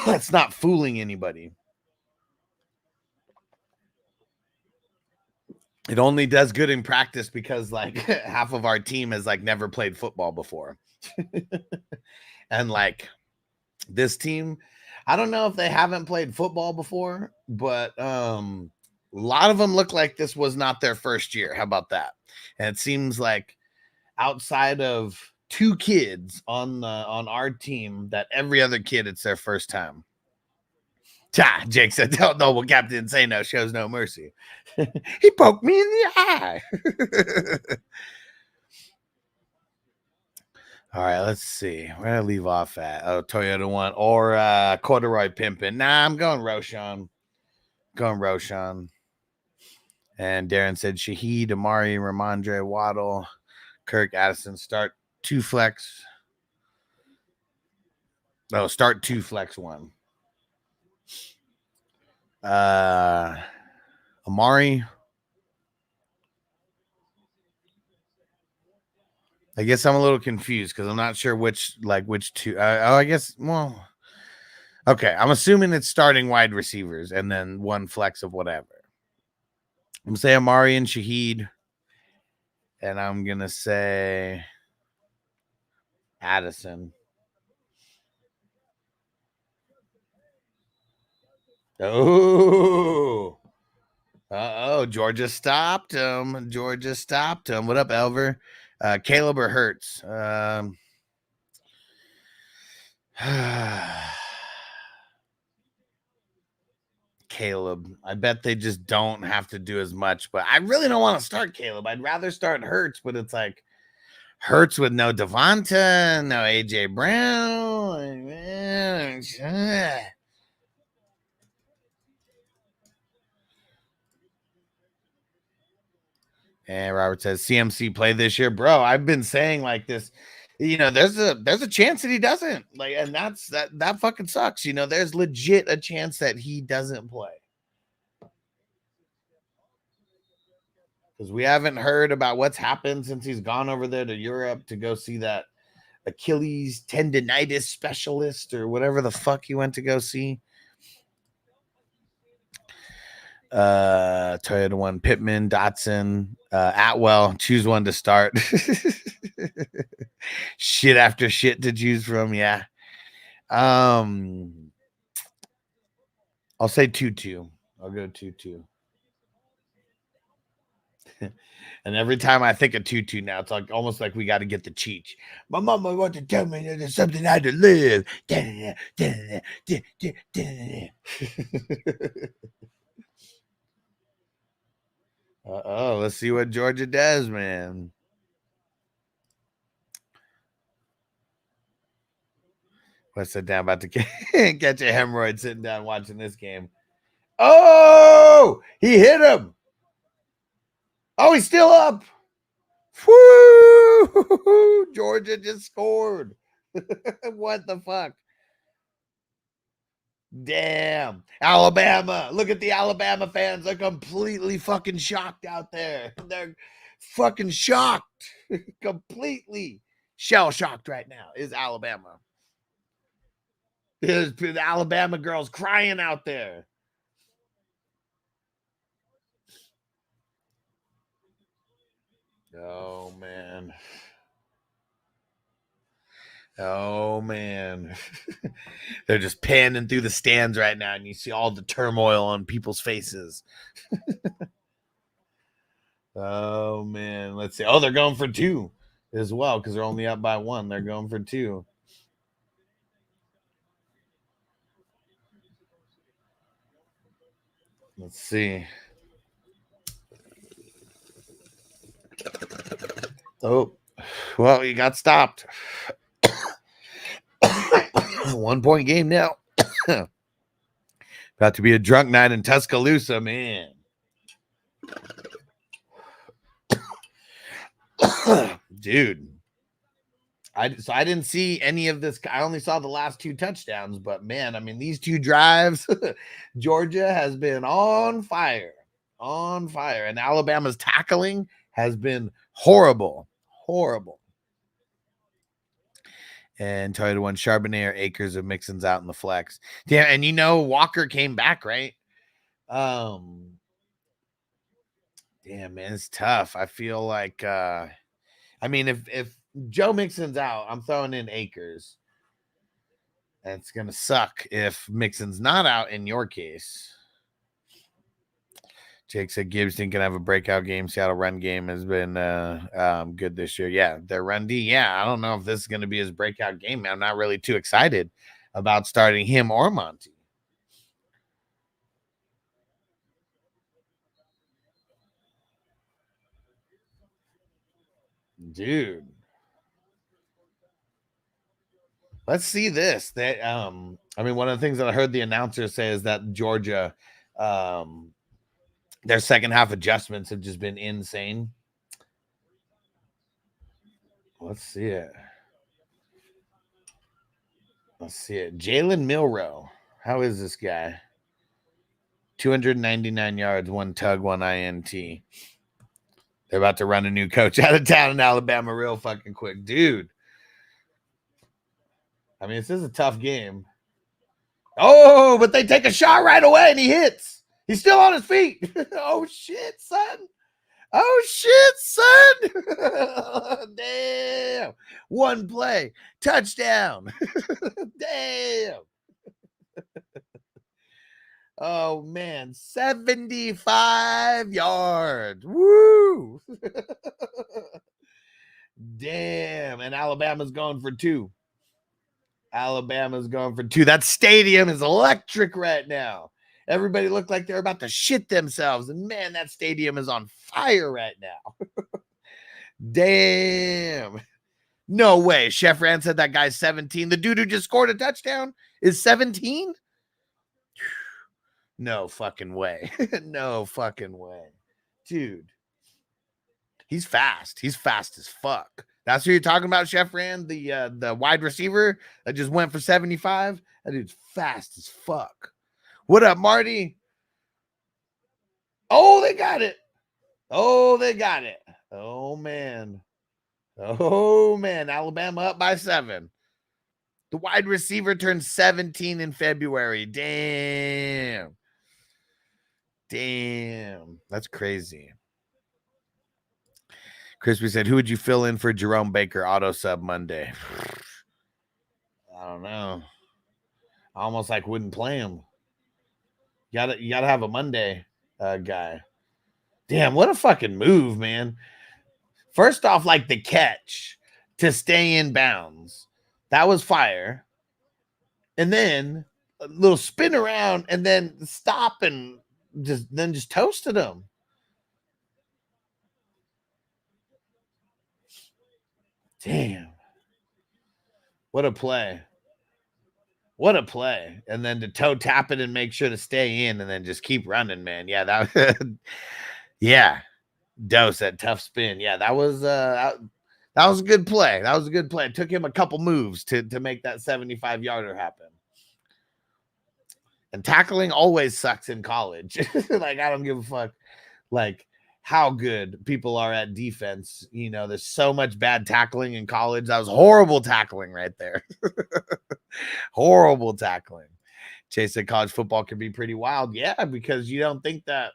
it's not fooling anybody. It only does good in practice because like half of our team has like never played football before. And like this team, I don't know if they haven't played football before, but a lot of them look like this was not their first year. How about that? And it seems like outside of 2 kids on our team, that every other kid, it's their first time. Jake said, don't know what Captain Insano shows no mercy. He poked me in the eye. All right, let's see. Where did I leave off at? Oh, Toyota 1 or Corduroy Pimpin'. Nah, I'm going Roshan. And Darren said Shaheed, Amari, Ramondre, Waddle, Kirk, Addison. Start 2 flex. No, start 2 flex 1. Amari. I guess I'm a little confused because I'm not sure which 2. I guess, well, okay. I'm assuming it's starting wide receivers and then 1 flex of whatever. I'm going to say Amari and Shaheed. And I'm going to say Addison. Oh, Georgia stopped him. What up, Elver? Caleb or Hurts? Caleb. I bet they just don't have to do as much, but I really don't want to start Caleb. I'd rather start Hurts, but it's like Hurts with no Devonta, no AJ Brown. And Robert says CMC play this year, bro. I've been saying like this, you know, there's a chance that he doesn't, like, and that fucking sucks. You know, there's legit a chance that he doesn't play because we haven't heard about what's happened since he's gone over there to Europe to go see that Achilles tendonitis specialist or whatever the fuck he went to go see. Toyota 1, Pittman, Dotson, Atwell. Choose one to start. Shit after shit to choose from. Yeah. I'll say 2-2. I'll go 2-2. And every time I think of 2-2 now, it's like almost like we got to get the cheech. My mama wants to tell me that there's something I had to live. Uh-oh, let's see what Georgia does, man. Let's sit down about to catch a hemorrhoid sitting down watching this game. Oh, he hit him. Oh, he's still up. Woo! Georgia just scored. What the fuck? Damn. Alabama. Look at the Alabama fans. They're completely fucking shocked out there. They're fucking shocked. Completely shell-shocked right now is Alabama. There's the Alabama girls crying out there. Oh, man. Oh, man. They're just panning through the stands right now, and you see all the turmoil on people's faces. Oh, man. Let's see. Oh, they're going for 2 as well because they're only up by 1. They're going for 2. Let's see. Oh, well, he got stopped. 1-point game now. About to be a drunk night in Tuscaloosa, man. Dude. I didn't see any of this. I only saw the last 2 touchdowns, but man, I mean, these 2 drives, Georgia has been on fire. On fire. And Alabama's tackling has been horrible. Horrible. And Toyota 1 Charbonnet or Akers of Mixon's out in the flex. Yeah, and you know Walker came back, right? Damn, man, it's tough. I feel like I mean, if Joe Mixon's out, I'm throwing in Akers. That's gonna suck if Mixon's not out in your case. Jake said Gibson can have a breakout game. Seattle run game has been good this year. Yeah, their run D. Yeah, I don't know if this is going to be his breakout game. I'm not really too excited about starting him or Monty. Dude. Let's see this. That I mean, one of the things that I heard the announcer say is that Georgia their second half adjustments have just been insane. Let's see it. Let's see it. Jalen Milroe. How is this guy? 299 yards, 1 tug, 1 INT. They're about to run a new coach out of town in Alabama real fucking quick. Dude. I mean, this is a tough game. Oh, but they take a shot right away and he hits. He's still on his feet. Oh, shit, son. Oh, shit, son. Damn. 1 play. Touchdown. Damn. Oh, man. 75 yards. Woo. Damn. And Alabama's going for 2. Alabama's going for 2. That stadium is electric right now. Everybody looked like they're about to shit themselves. And man, that stadium is on fire right now. Damn. No way. Chef Rand said that guy's 17. The dude who just scored a touchdown is 17? No fucking way. No fucking way. Dude. He's fast. He's fast as fuck. That's who you're talking about, Chef Rand? The wide receiver that just went for 75? That dude's fast as fuck. What up, Marty? Oh, they got it. Oh, they got it. Oh, man. Oh, man. Alabama up by 7. The wide receiver turned 17 in February. Damn. Damn. That's crazy. Crispy said, who would you fill in for Jerome Baker auto sub Monday? I don't know. I almost like wouldn't play him. You gotta have a Monday guy. Damn, what a fucking move, man. First off, like the catch to stay in bounds. That was fire. And then a little spin around and then stop and just toasted him. Damn. What a play. What a play. And then to toe tap it and make sure to stay in and then just keep running, man. Yeah, that yeah. Dose, that tough spin. Yeah, that was a good play. That was a good play. It took him a couple moves to make that 75-yarder happen. And tackling always sucks in college. Like, I don't give a fuck like how good people are at defense. You know, there's so much bad tackling in college. That was horrible tackling right there. Horrible tackling. Chase said college football can be pretty wild. Yeah, because you don't think that.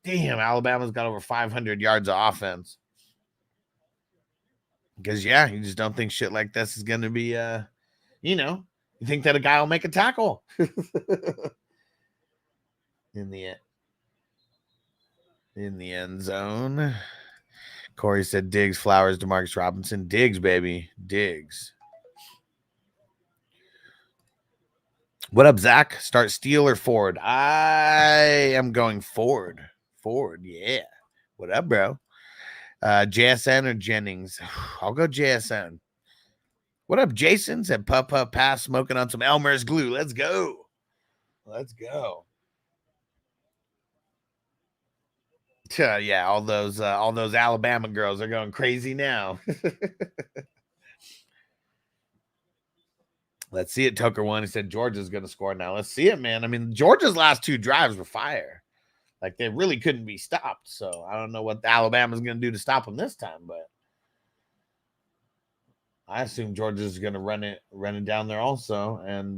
Damn, Alabama's got over 500 yards of offense. Because, yeah, you just don't think shit like this is going to be, you know, you think that a guy will make a tackle. In the end zone. Corey said Diggs, Flowers, DeMarcus Robinson. Diggs, baby. Diggs. What up, Zach? Start Steele or Ford? I am going Ford. Ford, yeah. What up, bro? JSN or Jennings? I'll go JSN. What up, Jason? Said Puff Pass smoking on some Elmer's glue. Let's go. Let's go. Yeah, all those Alabama girls are going crazy now. Let's see it. Tucker won. He said Georgia's going to score now. Let's see it, man. I mean, Georgia's last 2 drives were fire. Like, they really couldn't be stopped. So I don't know what Alabama's going to do to stop them this time, but I assume Georgia's going to run it down there also. And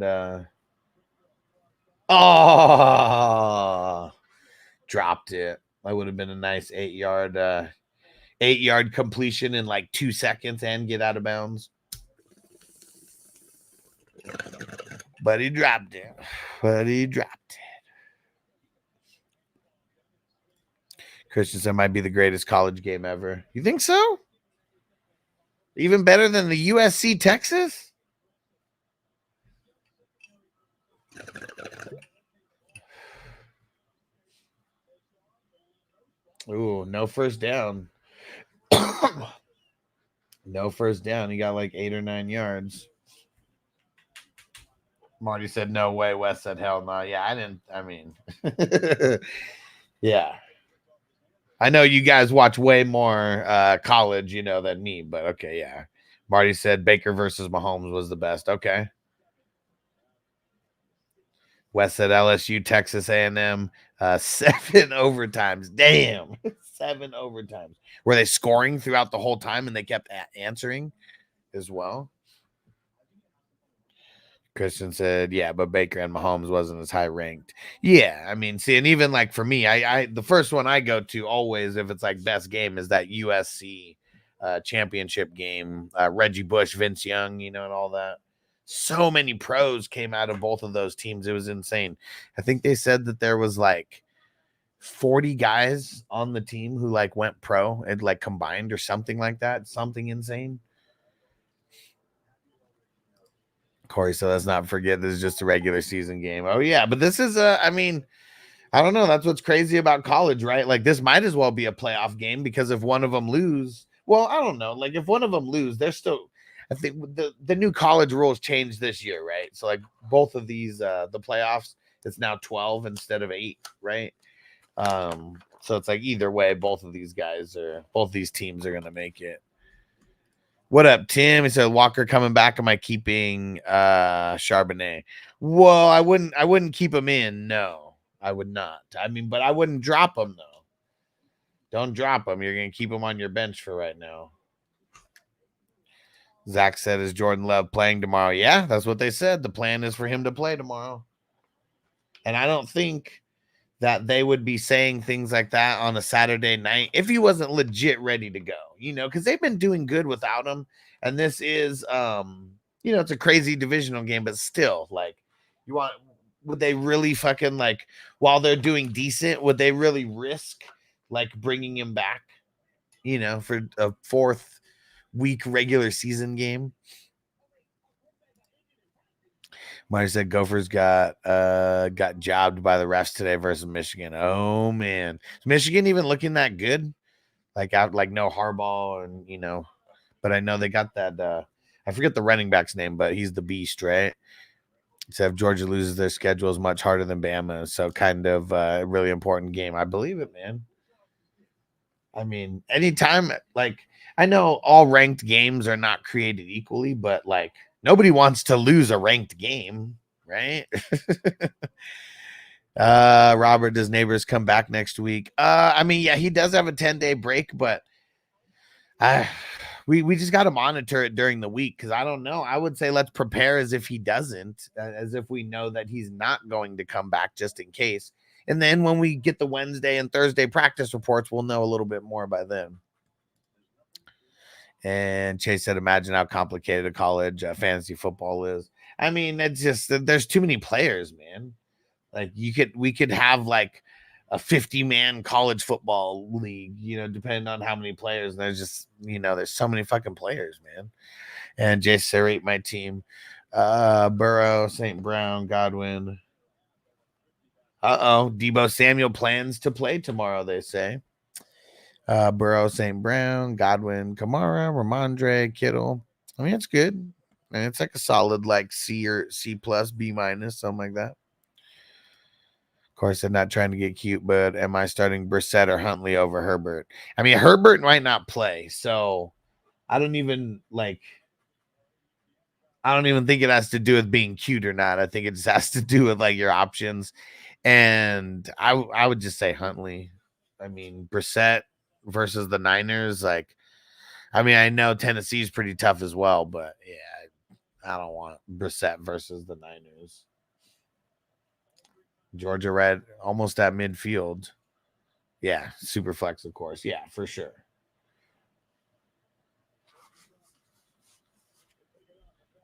dropped it. That would have been a nice 8-yard completion in like 2 seconds and get out of bounds. But he dropped it. Christensen might be the greatest college game ever. You think so? Even better than the USC Texas? Ooh, no first down. No first down. He got like 8 or 9 yards. Marty said, no way. Wes said, hell no. Yeah, yeah. I know you guys watch way more college, you know, than me, but okay, yeah. Marty said Baker versus Mahomes was the best. Okay. Wes said LSU, Texas A&M, 7 overtimes. Damn, 7 overtimes. Were they scoring throughout the whole time and they kept answering as well? Christian said, yeah, but Baker and Mahomes wasn't as high ranked. Yeah, I mean, see, and even like for me, I the first one I go to always, if it's like best game, is that USC championship game. Reggie Bush, Vince Young, you know, and all that. So many pros came out of both of those teams. It was insane. I think they said that there was like 40 guys on the team who like went pro and like combined or something like that. Something insane. Corey, so let's not forget this is just a regular season game. Oh, yeah, but this is I mean, I don't know. That's what's crazy about college, right? Like, this might as well be a playoff game because if one of them lose, well, I don't know. Like, if one of them lose, they're still, I think the new college rules changed this year, right? So, like, both of these, the playoffs, it's now 12 instead of 8, right? So it's like either way, both of these teams are going to make it. What up, Tim? He said Walker coming back. Am I keeping Charbonnet? Well, I wouldn't keep him in. No, I would not. I mean, but I wouldn't drop him though. Don't drop him. You're gonna keep him on your bench for right now. Zach said, is Jordan Love playing tomorrow? Yeah, that's what they said. The plan is for him to play tomorrow. And I don't think that they would be saying things like that on a Saturday night if he wasn't legit ready to go, you know, because they've been doing good without him. And this is, you know, it's a crazy divisional game, but still, like, would they really fucking like while they're doing decent? Would they really risk like bringing him back? You know, for a 4th week regular season game. Marty said Gophers got jobbed by the refs today versus Michigan. Oh man, is Michigan even looking that good? Like out like no Harbaugh and you know, but I know they got that. I forget the running back's name, but he's the beast, right? So if Georgia loses, their schedule is much harder than Bama, so kind of a really important game. I believe it, man. I mean, anytime, like, I know all ranked games are not created equally, but like, nobody wants to lose a ranked game, right? Robert, does Neighbors come back next week? I mean, yeah, he does have a 10-day break, but we just got to monitor it during the week because I don't know. I would say let's prepare as if he doesn't, as if we know that he's not going to come back just in case. And then when we get the Wednesday and Thursday practice reports, we'll know a little bit more by then. And Chase said, imagine how complicated a college fantasy football is. I mean, it's just, there's too many players, man. Like we could have like a 50-man college football league, you know, depending on how many players. And there's just, you know, there's so many fucking players, man. And Jay said, rate my team. Burrow, St. Brown, Godwin. Debo Samuel plans to play tomorrow, they say. Burrow, St. Brown, Godwin, Kamara, Ramondre, Kittle. I mean, it's good. And it's like a solid like C or C plus, B minus, something like that. Of course, I'm not trying to get cute, but am I starting Brissett or Huntley over Herbert? I mean, Herbert might not play, so I don't even think it has to do with being cute or not. I think it just has to do with like your options. And I would just say Huntley. I mean, Brissett versus the Niners. Like, I mean, I know Tennessee's pretty tough as well, but yeah, I don't want Brissett versus the Niners. Georgia Red almost at midfield. Yeah, super flex, of course. Yeah, for sure.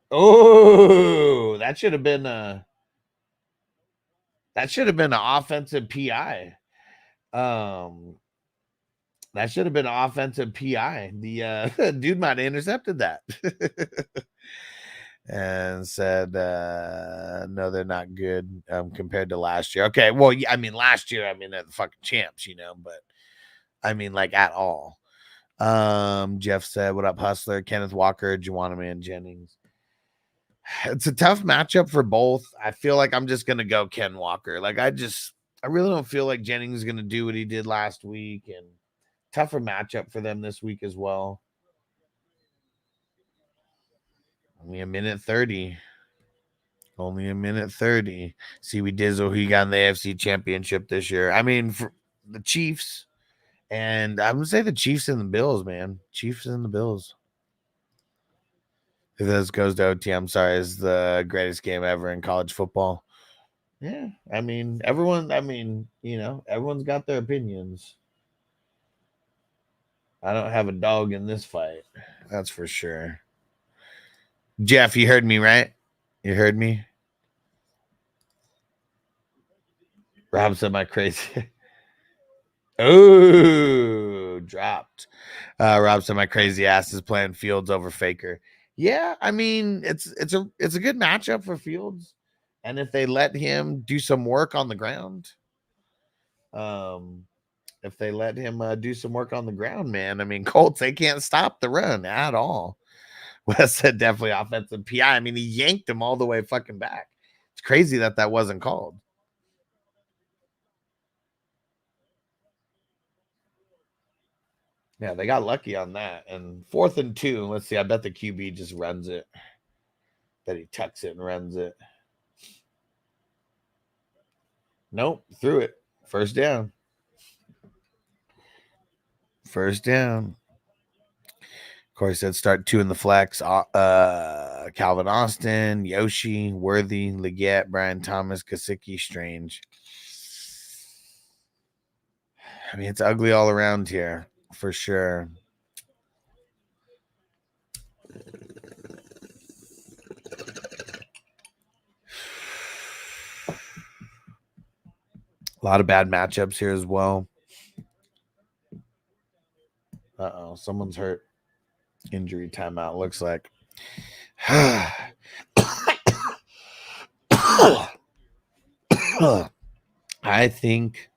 Oh, that should have been an offensive PI. That should have been an offensive PI. The dude might have intercepted that. And said, no, they're not good compared to last year. Okay, well, I mean, last year, I mean, they're the fucking champs, you know, but I mean, like, at all. Jeff said, what up, Hustler? Kenneth Walker, Juwanna Man Jennings. It's a tough matchup for both. I feel like I'm just going to go Ken Walker. Like, I really don't feel like Jennings is going to do what he did last week, and tougher matchup for them this week as well. Only a minute 30. Only a minute 30. See, we Dizzle who you got in the AFC Championship this year. I mean, for the Chiefs, and I'm going to say the Chiefs and the Bills, man. Chiefs and the Bills. If this goes to OT, I'm sorry, it's the greatest game ever in college football. Yeah, I mean, everyone's got their opinions. I don't have a dog in this fight. That's for sure. Jeff, you heard me, right? You heard me? Rob said my crazy. Oh, dropped. Rob said my crazy ass is playing Fields over Faker. Yeah, I mean, it's a good matchup for Fields. And if they let him do some work on the ground, man, I mean, Colts, they can't stop the run at all. Wes said definitely offensive PI. I mean, he yanked him all the way fucking back. It's crazy that wasn't called. Yeah, they got lucky on that. And 4th and 2. Let's see. I bet the QB just runs it. That he tucks it and runs it. Nope, threw it. First down. First down. Of course, said start 2 in the flex. Calvin Austin, Yoshi, Worthy, Leggett, Brian Thomas, Kasicki, Strange. I mean, it's ugly all around here, for sure. A lot of bad matchups here as well. Someone's hurt. Injury timeout, looks like. I think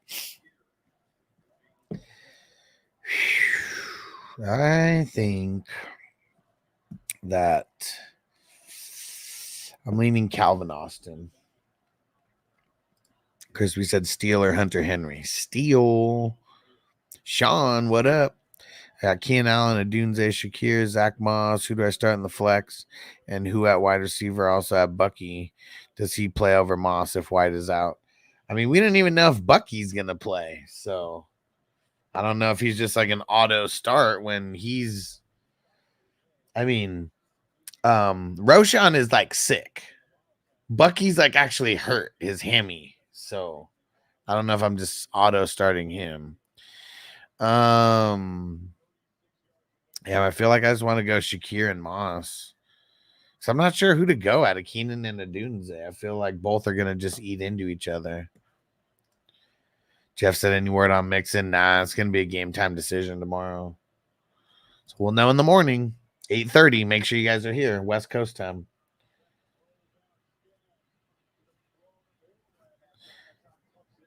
that I'm leaning Calvin Austin. Chris, we said Steele or Hunter Henry. Steele. Sean, what up? I got Keenan Allen, Adunze, Shakir, Zach Moss. Who do I start in the flex? And who at wide receiver? I also have Bucky. Does he play over Moss if White is out? I mean, we don't even know if Bucky's going to play. So I don't know if he's just like an auto start when he's. I mean, Roshan is like sick. Bucky's like actually hurt his hammy. So I don't know if I'm just auto starting him. Yeah, I feel like I just want to go Shakir and Moss. So I'm not sure who to go out of Keenan and Adunze. I feel like both are gonna just eat into each other. Jeff said, any word on Mixon? Nah, it's gonna be a game time decision tomorrow. So we'll know in the morning. 8:30. Make sure you guys are here. West Coast time.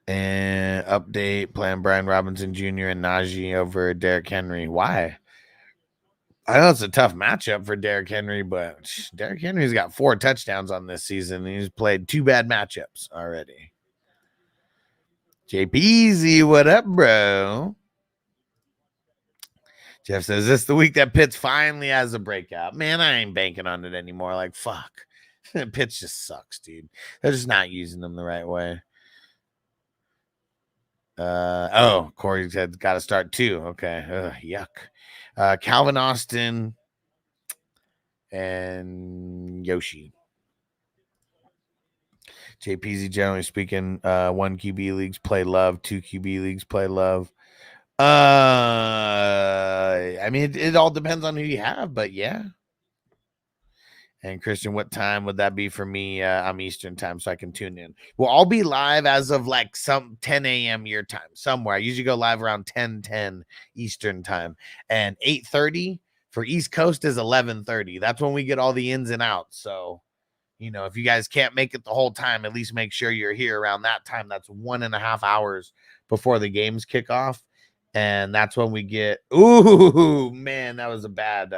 And update, playing Brian Robinson Jr. and Najee over Derrick Henry. Why? I know it's a tough matchup for Derrick Henry, but Derrick Henry's got 4 touchdowns on this season. He's played 2 bad matchups already. JPZ, what up, bro? Jeff says, is this the week that Pitts finally has a breakout? Man, I ain't banking on it anymore. Like, fuck. Pitts just sucks, dude. They're just not using them the right way. Corey said got to start too. Okay. Yuck. Calvin Austin and Yoshi. JPZ, generally speaking, 1 QB leagues play love, 2 QB leagues play love. I mean, it all depends on who you have, but yeah. And Christian, what time would that be for me? I'm Eastern time, so I can tune in. Well, I'll be live as of like some 10 a.m. your time somewhere. I usually go live around 10 Eastern time. And 8:30 for East Coast is 11:30. That's when we get all the ins and outs. So, you know, if you guys can't make it the whole time, at least make sure you're here around that time. That's 1.5 hours before the games kick off. And that's when we get, ooh, man, that was a bad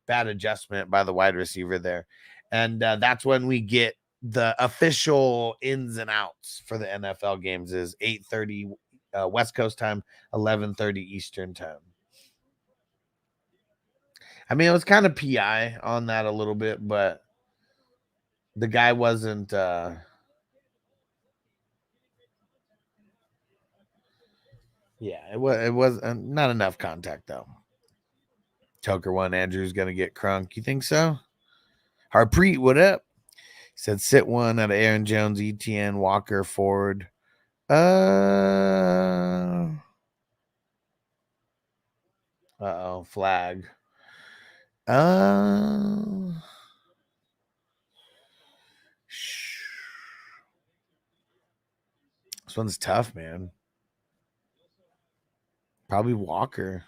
adjustment by the wide receiver there. And that's when we get the official ins and outs for the NFL games is 8:30 West Coast time, 11:30 Eastern time. I mean, it was kind of PI on that a little bit, but the guy wasn't it was not enough contact though. Toker 1, Andrew's gonna get crunk. You think so? Harpreet, what up? He said sit 1 out of Aaron Jones, ETN, Walker, Ford. Flag. This one's tough, man. Probably Walker.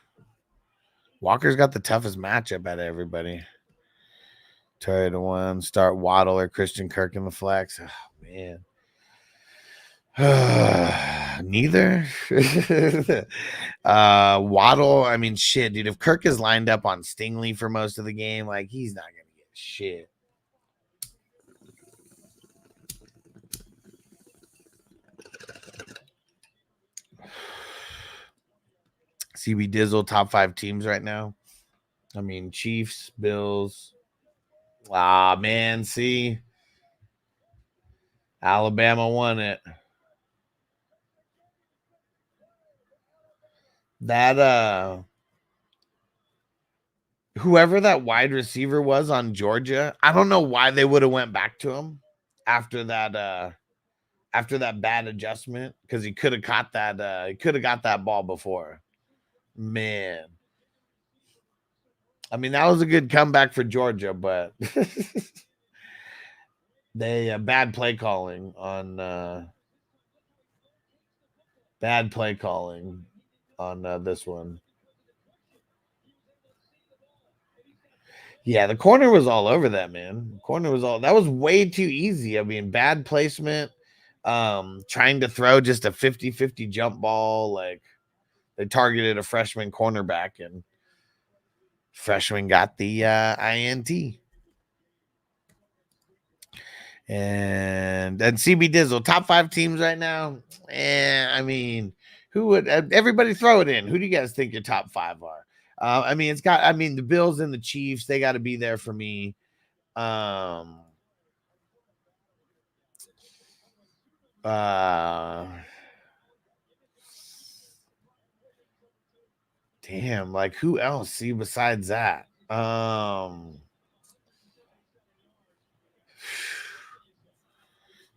Walker's got the toughest matchup out of everybody. Terry to 1. Start Waddle or Christian Kirk in the flex. Oh, man. Neither. Waddle, I mean, shit, dude. If Kirk is lined up on Stingley for most of the game, like, he's not going to get shit. CB Dizzle, top 5 teams right now. I mean, Chiefs, Bills. Man, see? Alabama won it. That, whoever that wide receiver was on Georgia, I don't know why they would have went back to him after that bad adjustment, because he could have caught that, he could have got that ball before. Man. I mean, that was a good comeback for Georgia, but they bad play calling on Bad play calling on this one. Yeah, the corner was all over that, man. Corner was that was way too easy. I mean, bad placement. Trying to throw just a 50-50 jump ball. Like, they targeted a freshman cornerback, and freshman got the INT. And CB Dizzle, top 5 teams right now. I mean, who would everybody throw it in? Who do you guys think your top 5 are? I mean, the Bills and the Chiefs, they got to be there for me. Damn, like, who else? See, besides that,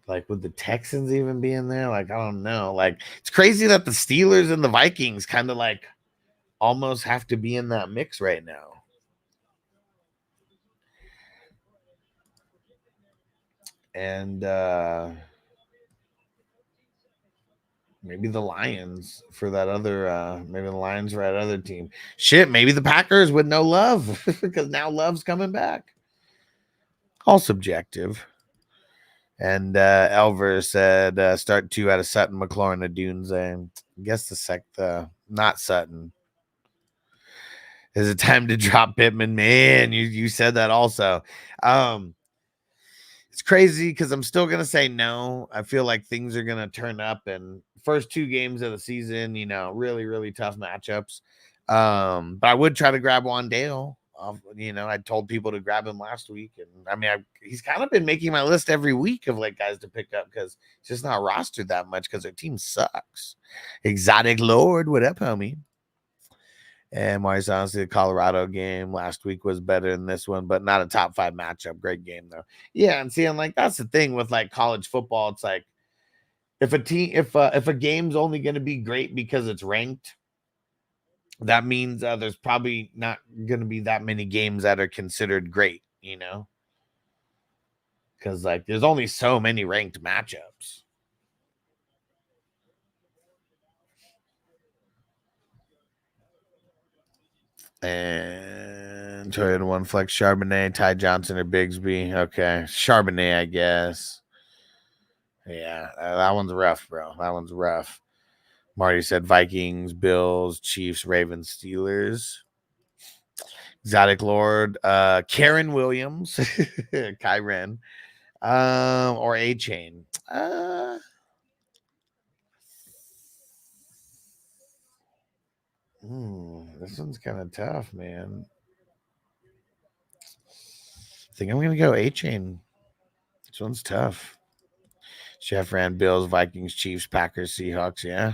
like, would the Texans even be in there? Like, I don't know. Like, it's crazy that the Steelers and the Vikings kind of like almost have to be in that mix right now. And maybe the Lions for that other maybe the Lions for that other team. Shit, maybe the Packers with no Love because now Love's coming back. All subjective. And Elver said start 2 out of Sutton, McLaurin, and Dunes. I guess the not Sutton. Is it time to drop Pittman? Man, you said that also. It's crazy because I'm still gonna say no. I feel like things are gonna turn up, and first 2 games of the season, really, really tough matchups. But I would try to grab Wandale. I told people to grab him last week, and I mean, he's kind of been making my list every week of like guys to pick up because he's just not rostered that much because their team sucks. Exotic Lord, what up, homie? And Marius, honestly, the Colorado game last week was better than this one, but not a top 5 matchup. Great game though. Yeah, and seeing like that's the thing with like college football. It's like if a game's only going to be great because it's ranked, that means there's probably not going to be that many games that are considered great, because like there's only so many ranked matchups. And Toyota 1 flex Charbonnet, Ty Johnson, or Bigsby. Okay, Charbonnet, I guess. Yeah, that one's rough, bro. That one's rough. Marty said Vikings, Bills, Chiefs, Ravens, Steelers. Exotic Lord, Karen Williams, Kyren, or A-Chain. This one's kind of tough, man. I think I'm going to go A-Chain. This one's tough. Chef ran Bills, Vikings, Chiefs, Packers, Seahawks. Yeah.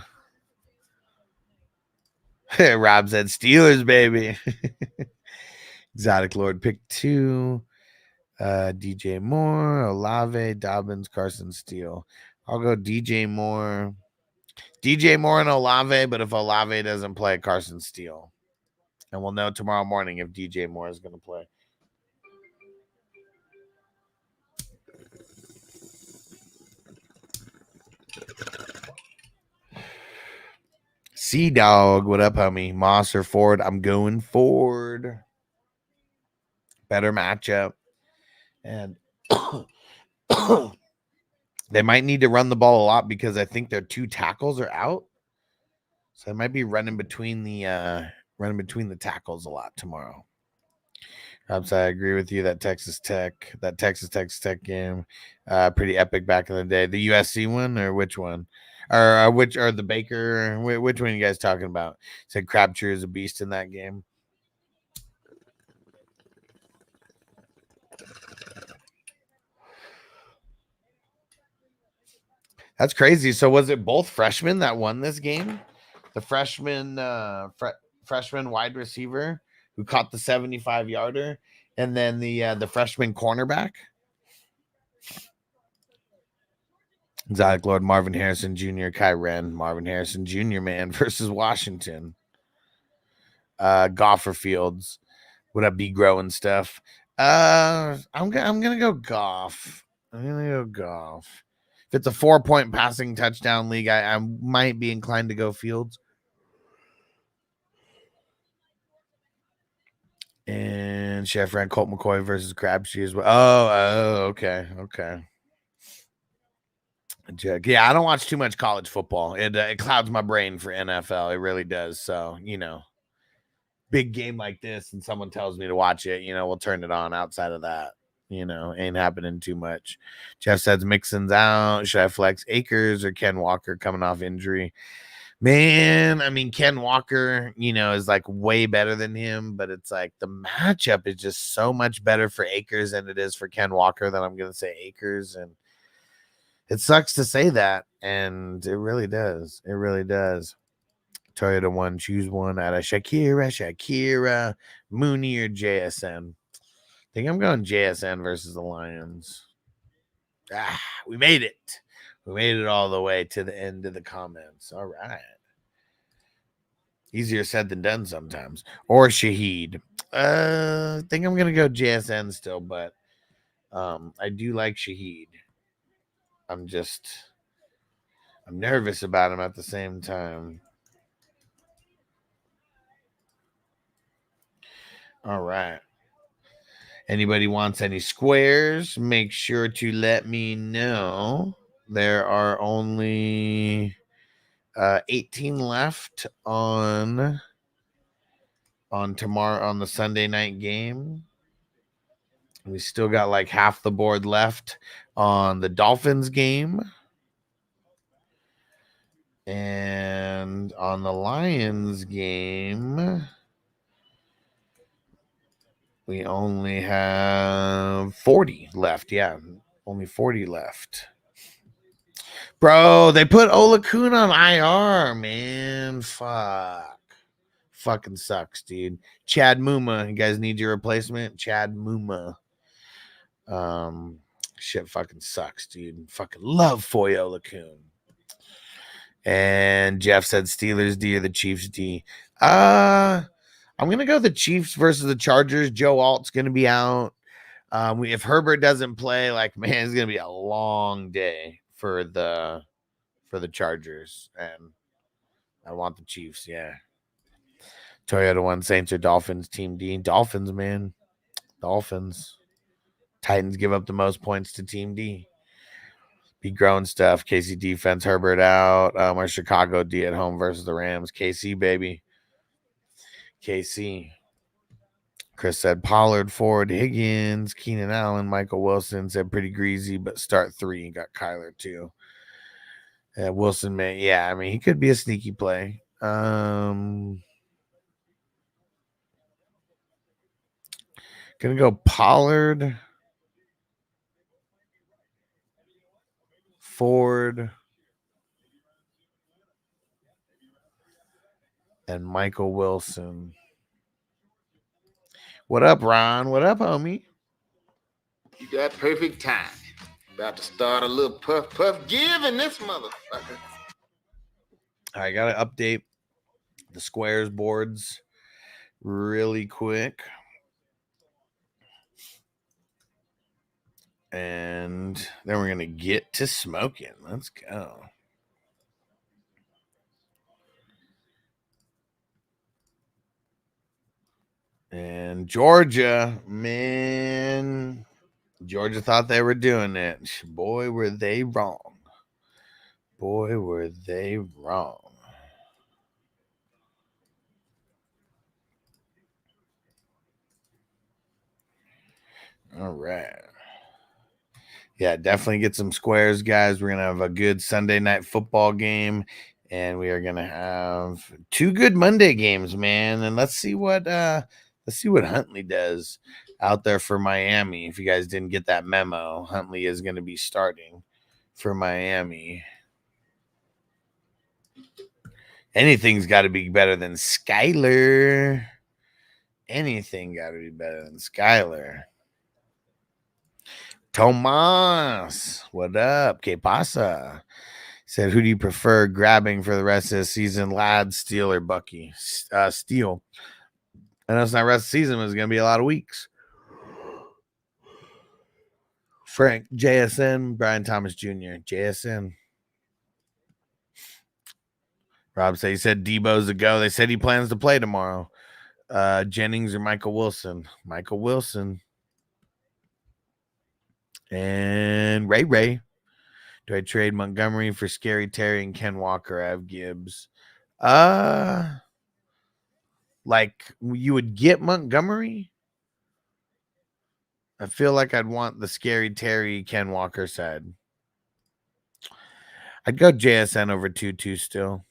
Rob said Steelers, baby. Exotic Lord picked 2. DJ Moore, Olave, Dobbins, Carson Steele. I'll go DJ Moore. DJ Moore and Olave, but if Olave doesn't play, Carson Steele. And we'll know tomorrow morning if DJ Moore is going to play. Dog, what up, homie? Moss or Ford? I'm going Ford. Better matchup. And they might need to run the ball a lot because I think their 2 tackles are out. So they might be running between the tackles a lot tomorrow. I agree with you. That Texas Tech game, pretty epic back in the day. The USC one or which one? Or the Baker? Which one are you guys talking about? Said Crabtree is a beast in that game. That's crazy. So was it both freshmen that won this game? The freshman wide receiver who caught the 75-yarder, and then the freshman cornerback. Exotic Lord, Marvin Harrison Jr., Kyren, Marvin Harrison Jr., man, versus Washington. Golfer Fields. Would I be growing stuff? I'm gonna go Goff. If it's a 4-point passing touchdown league, I might be inclined to go Fields. And Chef ran Colt McCoy versus Crabtree as well. Okay. Yeah, I don't watch too much college football. It clouds my brain for NFL. It really does. So, big game like this and someone tells me to watch it, we'll turn it on. Outside of that, ain't happening too much. Jeff says Mixon's out. Should I flex Akers or Ken Walker coming off injury? Man, I mean, Ken Walker, is like way better than him, but it's like the matchup is just so much better for Akers than it is for Ken Walker that I'm going to say Akers. And it sucks to say that. And it really does. It really does. Toyota one, choose one out of Shakira, Mooney, or JSN. I think I'm going JSN versus the Lions. We made it. We made it all the way to the end of the comments. All right. Easier said than done sometimes. Or Shaheed. I think I'm going to go JSN still, but I do like Shaheed. I'm nervous about him at the same time. All right. Anybody wants any squares, make sure to let me know. There are only 18 left on tomorrow on the Sunday night game. We still got like half the board left on the Dolphins game. And on the Lions game, we only have 40 left. Yeah, only 40 left. Bro, they put Olakun on IR, man. Fuck. Fucking sucks, dude. Chad Muma. You guys need your replacement? Chad Muma. Shit fucking sucks, dude. Fucking love Foy Olakun. And Jeff said Steelers D or the Chiefs D. I'm going to go the Chiefs versus the Chargers. Joe Alt's going to be out. If Herbert doesn't play, man, it's going to be a long day for the Chargers. And I want the Chiefs, yeah. Toyota one, Saints or Dolphins, Team D. Dolphins, man. Dolphins. Titans give up the most points to Team D. Be growing stuff. KC defense, Herbert out. Our Chicago D at home versus the Rams. KC, baby. KC. Chris said Pollard, Ford, Higgins, Keenan Allen, Michael Wilson. Said pretty greasy, but start 3. Got Kyler too. Wilson, man, yeah, I mean, he could be a sneaky play. Gonna go Pollard, Ford, and Michael Wilson. What up, Ron? What up, homie? You got perfect time. About to start a little puff give in this motherfucker. I gotta update the squares boards really quick. And then we're gonna get to smoking. Let's go. And Georgia, man. Georgia thought they were doing it. Boy, were they wrong. Boy, were they wrong. All right. Yeah, definitely get some squares, guys. We're going to have a good Sunday night football game. And we are going to have 2 good Monday games, man. And let's see what Huntley does out there for Miami. If you guys didn't get that memo, Huntley is going to be starting for Miami. Anything's got to be better than Skyler. Anything got to be better than Skyler. Tomas, what up? Que pasa? Said, who do you prefer grabbing for the rest of the season, Ladd, Steele, or Bucky? Steele. I know it's not rest of the season, but it's going to be a lot of weeks. Frank, JSN, Brian Thomas Jr., JSN. Rob said he said Debo's a go. They said he plans to play tomorrow. Jennings or Michael Wilson? Michael Wilson. And Ray. Do I trade Montgomery for Scary Terry and Ken Walker? I have Gibbs. Like you would get Montgomery? I feel like I'd want the Scary Terry Ken Walker side. I'd go JSN over 2-2 still.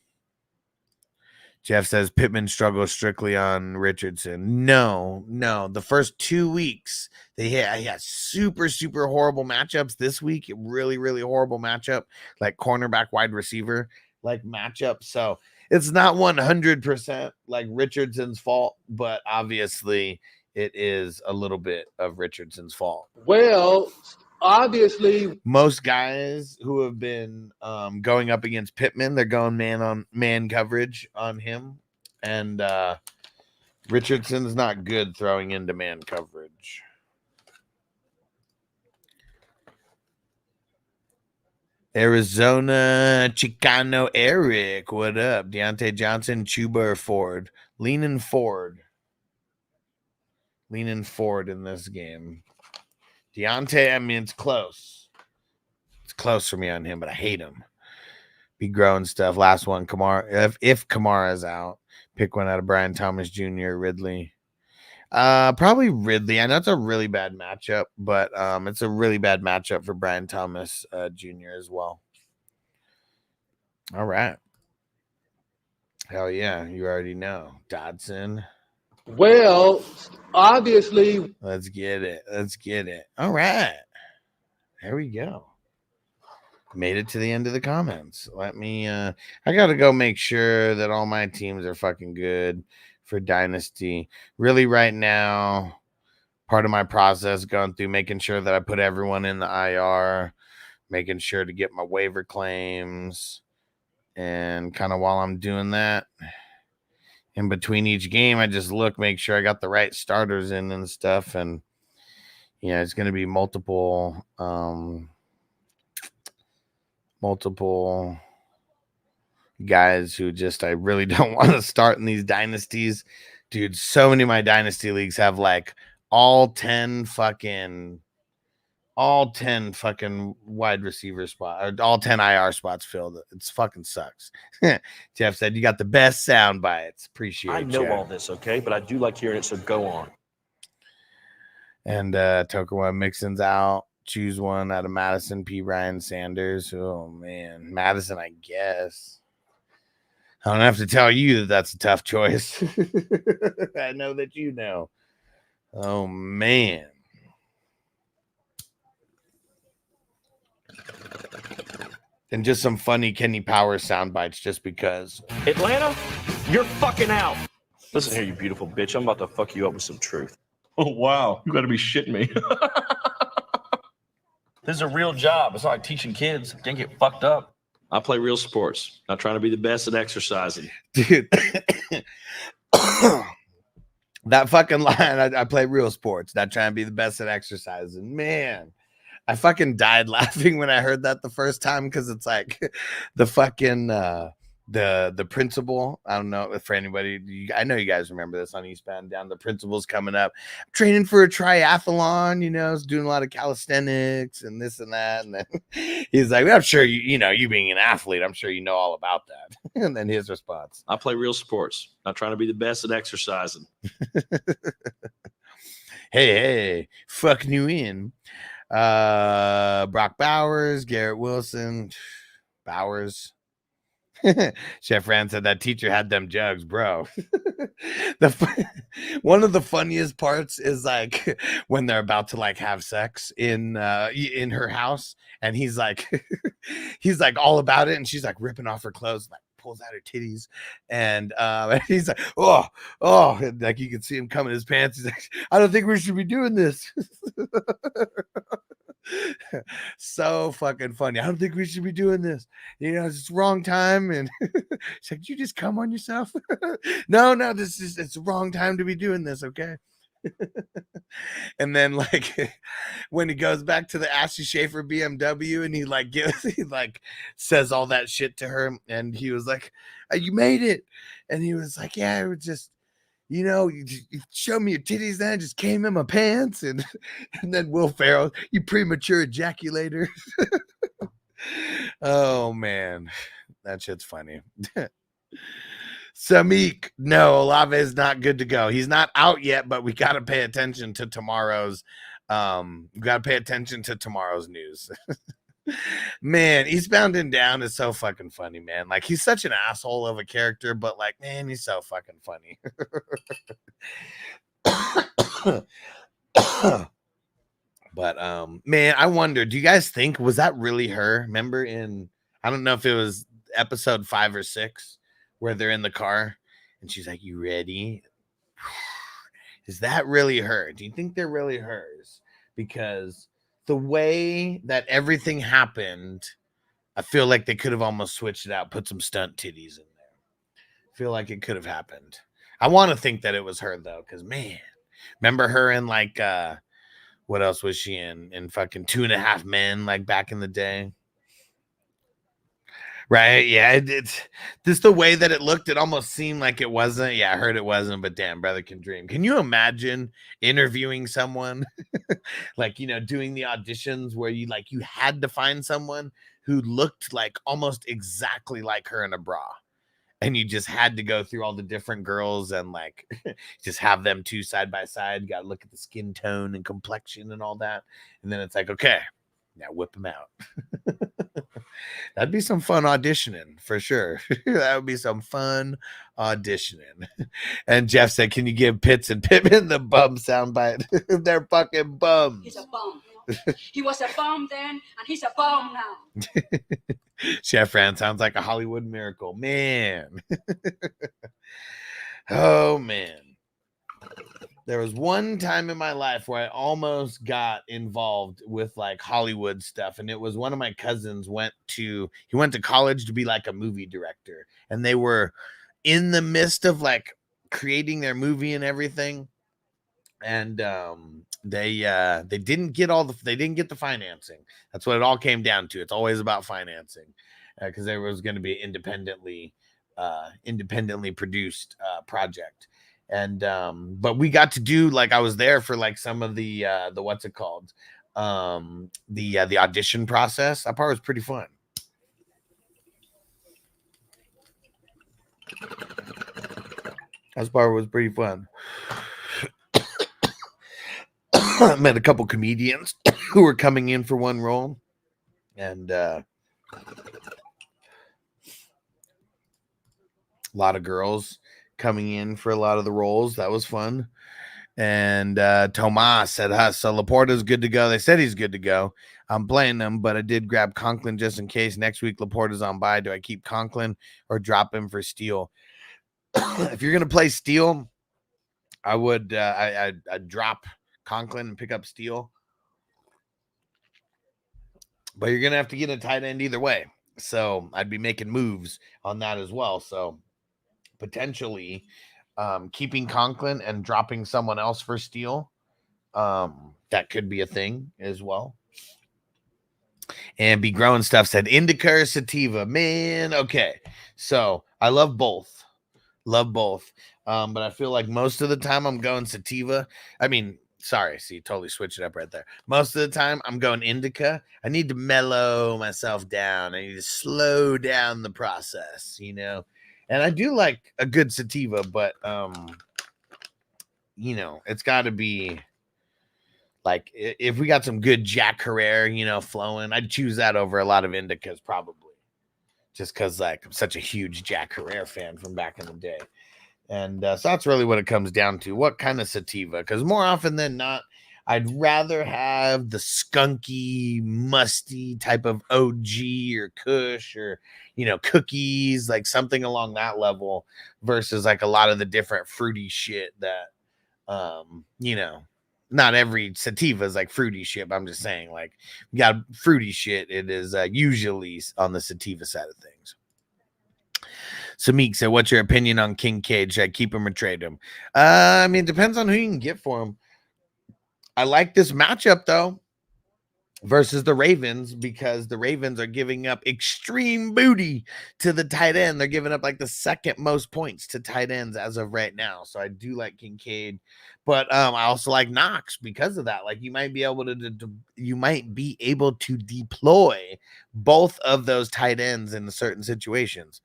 Jeff says Pittman struggles strictly on Richardson. No. The first 2 weeks, they had super, super horrible matchups. This week, really, really horrible matchup, like cornerback, wide receiver, like matchup. So it's not 100% like Richardson's fault, but obviously it is a little bit of Richardson's fault. Well, obviously, most guys who have been going up against Pittman, they're going man coverage on him, and Richardson's not good throwing into man coverage. Arizona Chicano Eric, what up? Deontay Johnson, Chuba or Ford? Leaning Ford in this game. Deontay, I mean, it's close. It's close for me on him, but I hate him. Be growing stuff. Last one, Kamara. If Kamara's out, pick one out of Brian Thomas Jr. Ridley. Probably Ridley. I know it's a really bad matchup, but it's a really bad matchup for Brian Thomas Jr. as well. All right. Hell yeah, you already know. Dodson. well, obviously, Let's get it. All right. There we go. Made it to the end of the comments. Let me I gotta go make sure that all my teams are fucking good for Dynasty. Really right now, part of my process going through making sure that I put everyone in the IR, making sure to get my waiver claims, and kind of while I'm doing that, in between each game, I just make sure I got the right starters in and stuff. And yeah, it's going to be multiple guys who just I really don't want to start in these dynasties. Dude, so many of my dynasty leagues have like all 10 fucking wide receiver spot or all 10 IR spots filled. It's fucking sucks. Jeff said you got the best sound bites. Appreciate it. I know all this, okay, but I do like hearing it, so go on. And Tokawa Mixon's out. Choose one out of Madison, P. Ryan Sanders. Oh man, Madison, I guess. I don't have to tell you that that's a tough choice. I know that you know. Oh man. And just some funny Kenny Powers sound bites just because. Atlanta, you're fucking out. Listen here, you beautiful bitch. I'm about to fuck you up with some truth. Oh, wow. You got to be shitting me. This is a real job. It's not like teaching kids. Can't get fucked up. I play real sports. Not trying to be the best at exercising. Dude. That fucking line, I play real sports. Not trying to be the best at exercising. Man. I fucking died laughing when I heard that the first time because it's like the fucking the principal. I don't know for anybody. I know you guys remember this on Eastbound Down. The principal's coming up, training for a triathlon. You know, doing a lot of calisthenics and this and that. And then he's like, "I'm sure you know, you being an athlete, I'm sure you know all about that." And then his response: I play real sports. Not trying to be the best at exercising. Hey, fucking you in. Brock Bowers, Garrett Wilson, Bowers. Chef Rand said that teacher had them jugs, bro. One of the funniest parts is like when they're about to like have sex in her house, and he's like all about it, and she's like ripping off her clothes, like pulls out her titties, and he's like, oh, and like you can see him coming in his pants. He's like, I don't think we should be doing this. So fucking funny. I don't think we should be doing this. You know, it's the wrong time. And she's like, you just come on yourself. No, it's the wrong time to be doing this. Okay. And then like when he goes back to the Ashley Schaefer BMW and he like says all that shit to her, and he was like, you made it. And he was like, yeah, it was just, you showed me your titties, then I just came in my pants. And then Will Ferrell, you premature ejaculator. Oh man, that shit's funny. Samik, no, Olave is not good to go. He's not out yet, but we got to pay attention to tomorrow's news. Man, Eastbound and Down is so fucking funny, man. Like, he's such an asshole of a character, but like, man, he's so fucking funny. But man, I wonder, do you guys think, was that really her? Remember I don't know if it was episode 5 or 6 where they're in the car and she's like, you ready? Is that really her? Do you think they're really hers? Because the way that everything happened, I feel like they could have almost switched it out, put some stunt titties in there. I feel like it could have happened. I want to think that it was her though, because man, remember her in like what else was she in fucking 2.5 Men, like back in the day? Right? Yeah, it's just the way that it looked. It almost seemed like it wasn't. Yeah, I heard it wasn't, but damn, brother can dream. Can you imagine interviewing someone, like, doing the auditions where you had to find someone who looked like almost exactly like her in a bra, and you just had to go through all the different girls and like just have them two side by side. You got to look at the skin tone and complexion and all that, and then it's like, okay, now whip them out. That'd be some fun auditioning for sure. That would be some fun auditioning. And Jeff said, can you give Pitts and Pittman the bum soundbite? They're fucking bums. He's a bum. He was a bum then, and he's a bum now. Chef Fran sounds like a Hollywood miracle. Man. Oh, man. There was one time in my life where I almost got involved with like Hollywood stuff. And it was one of my cousins went to college to be like a movie director. And they were in the midst of like creating their movie and everything. And they didn't get the financing. That's what it all came down to. It's always about financing, because there was going to be an independently produced project. And but we got to do, like, I was there for like some of the what's it called, the audition process. That part was pretty fun. That part was pretty fun. Met a couple comedians who were coming in for one role, and a lot of girls coming in for a lot of the roles. That was fun. And Tomas said, so Laporta's good to go. They said he's good to go. I'm playing them, but I did grab Conklin just in case. Next week Laporta's on bye. Do I keep Conklin or drop him for Steele? If you're gonna play Steele, I would I'd drop Conklin and pick up Steele. But you're gonna have to get a tight end either way. So I'd be making moves on that as well. So potentially keeping Conklin and dropping someone else for Steele. That could be a thing as well. And Be Growing Stuff said indica or sativa. Man, okay. So I love both. But I feel like most of the time I'm going sativa. I mean, sorry, see, totally switch it up right there. Most of the time I'm going indica. I need to mellow myself down. I need to slow down the process, And I do like a good sativa, but it's got to be like, if we got some good Jack Herrera, flowing, I'd choose that over a lot of indicas probably. Just because like I'm such a huge Jack Herrera fan from back in the day. And so that's really what it comes down to. What kind of sativa? Because more often than not, I'd rather have the skunky, musty type of OG or Kush or, cookies, like something along that level versus like a lot of the different fruity shit that, not every sativa is like fruity shit, but I'm just saying, like, we got fruity shit. It is usually on the sativa side of things. Samik said, what's your opinion on Kincaid? Should I keep him or trade him? I mean, it depends on who you can get for him. I like this matchup, though, versus the Ravens, because the Ravens are giving up extreme booty to the tight end. They're giving up like the second most points to tight ends as of right now. So I do like Kincaid, but I also like Knox because of that. Like you might be able to deploy both of those tight ends in certain situations.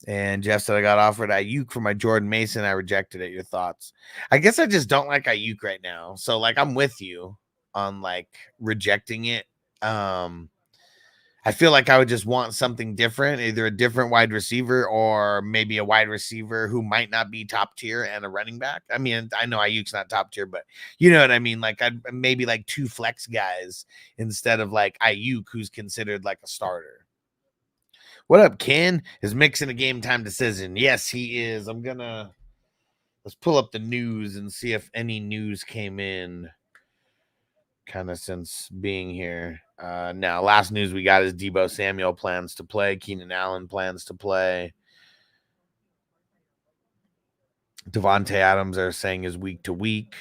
And Jeff said, I got offered Ayuk for my Jordan Mason. I rejected it. Your thoughts? I guess I just don't like Ayuk right now. So like I'm with you on like rejecting it. I feel like I would just want something different, either a different wide receiver or maybe a wide receiver who might not be top tier and a running back. I mean, I know Ayuk's not top tier, but you know what I mean? Like I'd maybe like 2 flex guys instead of like Ayuk, who's considered like a starter. What up, Ken? Is mixing a game time decision? Yes, he is. Let's pull up the news and see if any news came in kind of since being here. Now, last news we got is Deebo Samuel plans to play. Keenan Allen plans to play. Devontae Adams are saying is week to week.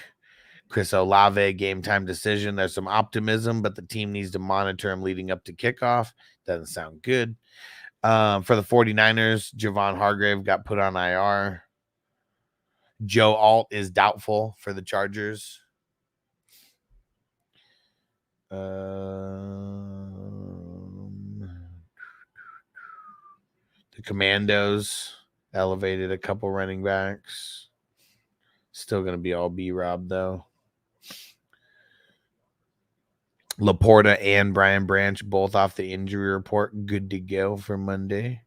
Chris Olave, game time decision. There's some optimism, but the team needs to monitor him leading up to kickoff. Doesn't sound good. For the 49ers, Javon Hargrave got put on IR. Joe Alt is doubtful for the Chargers. The Commandos elevated a couple running backs. Still going to be all B-Rob, though. Laporta and Brian Branch both off the injury report. Good to go for Monday.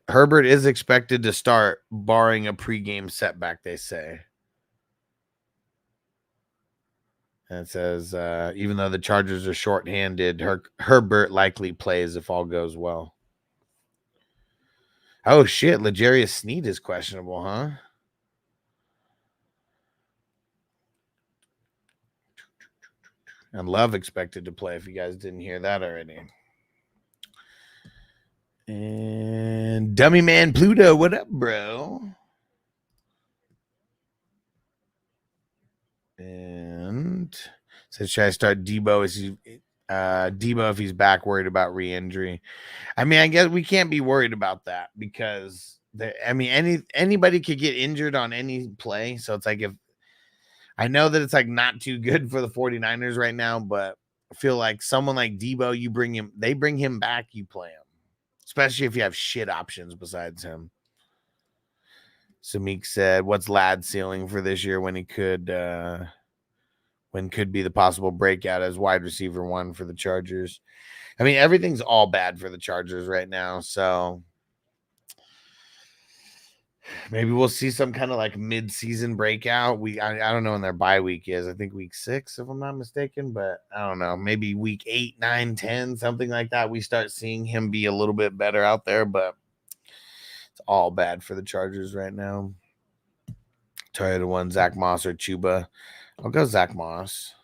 Herbert is expected to start, barring a pregame setback, they say. And it says, even though the Chargers are shorthanded, Herbert likely plays if all goes well. Oh, shit. L'Jarius Sneed is questionable, huh? And Love expected to play if you guys didn't hear that already. And Dummy Man Pluto, what up, bro? And says, should I start Deebo? Deebo if he's back, worried about re-injury? I mean, I guess we can't be worried about that because anybody could get injured on any play. So it's like if I know that it's like not too good for the 49ers right now, but I feel like someone like Deebo, they bring him back, you play him. Especially if you have shit options besides him. Samik said, what's Ladd's ceiling for this year when could be the possible breakout as wide receiver 1 for the Chargers? I mean, everything's all bad for the Chargers right now. So maybe we'll see some kind of like mid-season breakout. I don't know when their bye week is. I think week 6, if I'm not mistaken, but I don't know. Maybe week 8, 9, 10, something like that. We start seeing him be a little bit better out there, but it's all bad for the Chargers right now. Toyota 1, Zach Moss or Chuba. I'll go Zach Moss.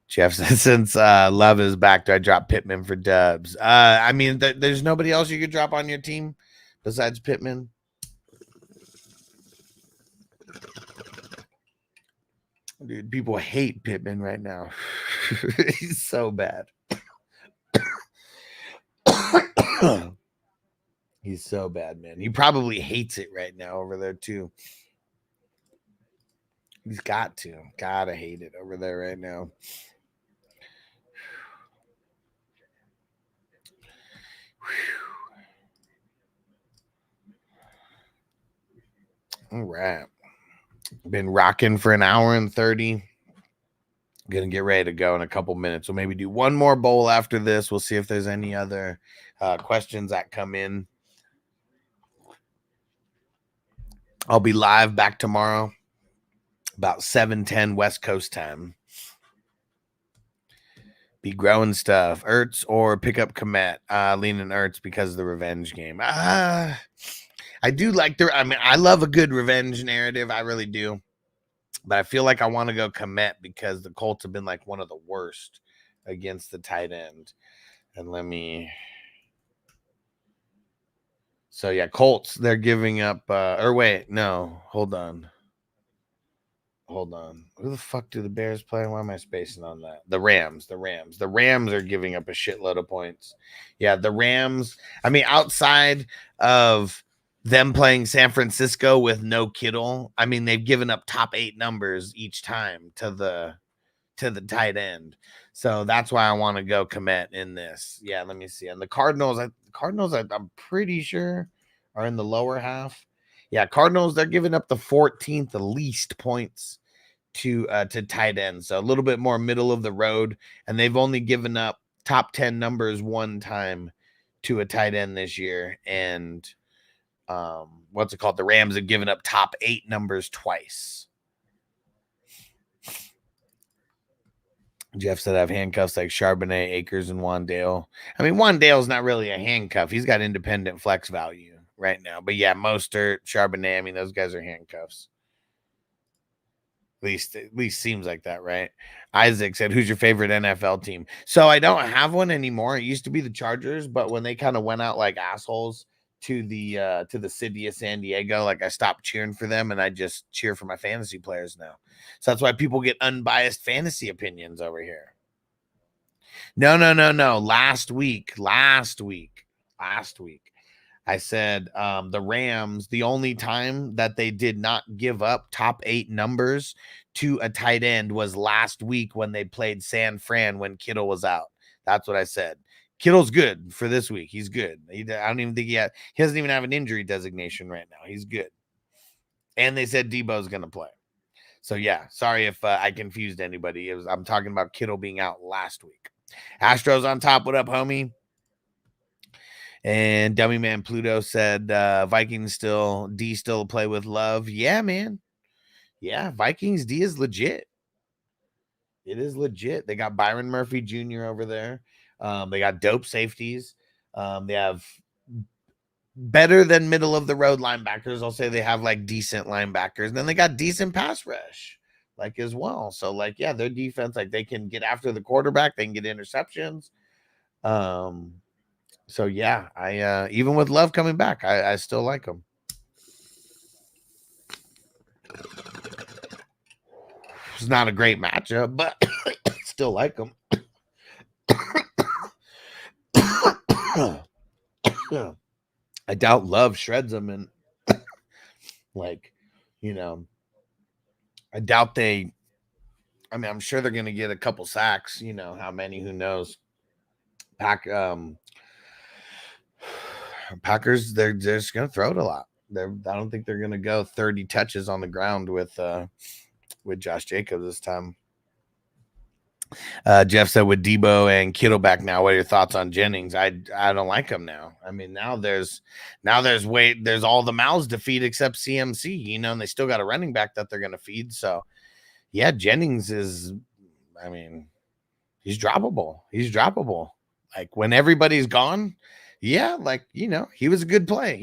Jeff said, since Love is back, do I drop Pittman for dubs? I mean, there's nobody else you could drop on your team besides Pittman. Dude, people hate Pittman right now. He's so bad. He's so bad, man. He probably hates it right now over there, too. He's gotta hate it over there right now. All right. Been rocking for an hour and 30. Gonna get ready to go in a couple minutes. We'll maybe do one more bowl after this. We'll see if there's any other questions that come in. I'll be live back tomorrow about 7:10 West Coast time. Be growing stuff. Ertz or pick up Komet. Leaning Ertz because of the revenge game. I do like I love a good revenge narrative. I really do. But I feel like I want to go Komet because the Colts have been like one of the worst against the tight end. And let me So yeah, Colts, they're giving up or wait, no, hold on. Who the fuck do the Bears play? Why am I spacing on that? The Rams. The Rams are giving up a shitload of points. Yeah, the Rams. I mean, outside of them playing San Francisco with no Kittle, I mean, they've given up top 8 numbers each time to the tight end. So that's why I want to go commit in this. Yeah, let me see. And the Cardinals, I'm pretty sure are in the lower half. Yeah, Cardinals, they're giving up the 14th least points to tight end. So a little bit more middle of the road. And they've only given up top 10 numbers one time to a tight end this year. And what's it called? The Rams have given up top 8 numbers twice. Jeff said I have handcuffs like Charbonnet, Akers, and Wandale. I mean, Wandale's not really a handcuff. He's got independent flex value right now. But yeah, Mostert, Charbonnet, I mean, those guys are handcuffs. At least seems like that, right? Isaac said, who's your favorite NFL team? So I don't have one anymore. It used to be the Chargers, but when they kind of went out like assholes to the city of San Diego, like I stopped cheering for them and I just cheer for my fantasy players now. So that's why people get unbiased fantasy opinions over here. No. Last week. I said the Rams, the only time that they did not give up top 8 numbers to a tight end was last week when they played San Fran when Kittle was out. That's what I said. Kittle's good for this week. He's good. I don't even think he doesn't even have an injury designation right now. He's good. And they said Debo's going to play. So yeah, sorry if I confused anybody. I'm talking about Kittle being out last week. Astros on top. What up, homie? And Dummy Man Pluto said Vikings still play with love. Yeah, man. Yeah, Vikings D is legit. It is legit. They got Byron Murphy Jr. over there. They got dope safeties. They have better than middle of the road linebackers. I'll say they have like decent linebackers. And then they got decent pass rush like as well. So like, yeah, their defense, like they can get after the quarterback. They can get interceptions. So yeah, I even with Love coming back, I still like him. It's not a great matchup, but still like him. I doubt Love shreds him, and like, you know, I doubt they. I mean, I'm sure they're going to get a couple sacks. You know how many? Who knows? Packers, they're just going to throw it a lot. I don't think they're going to go 30 touches on the ground with Josh Jacobs this time. Jeff said with Debo and Kittle back now, what are your thoughts on Jennings? I don't like him now. I mean, now there's all the mouths to feed except CMC, you know, and they still got a running back that they're going to feed. So yeah, Jennings is, I mean, he's droppable. Like when everybody's gone. Yeah, like, you know, he was a good play.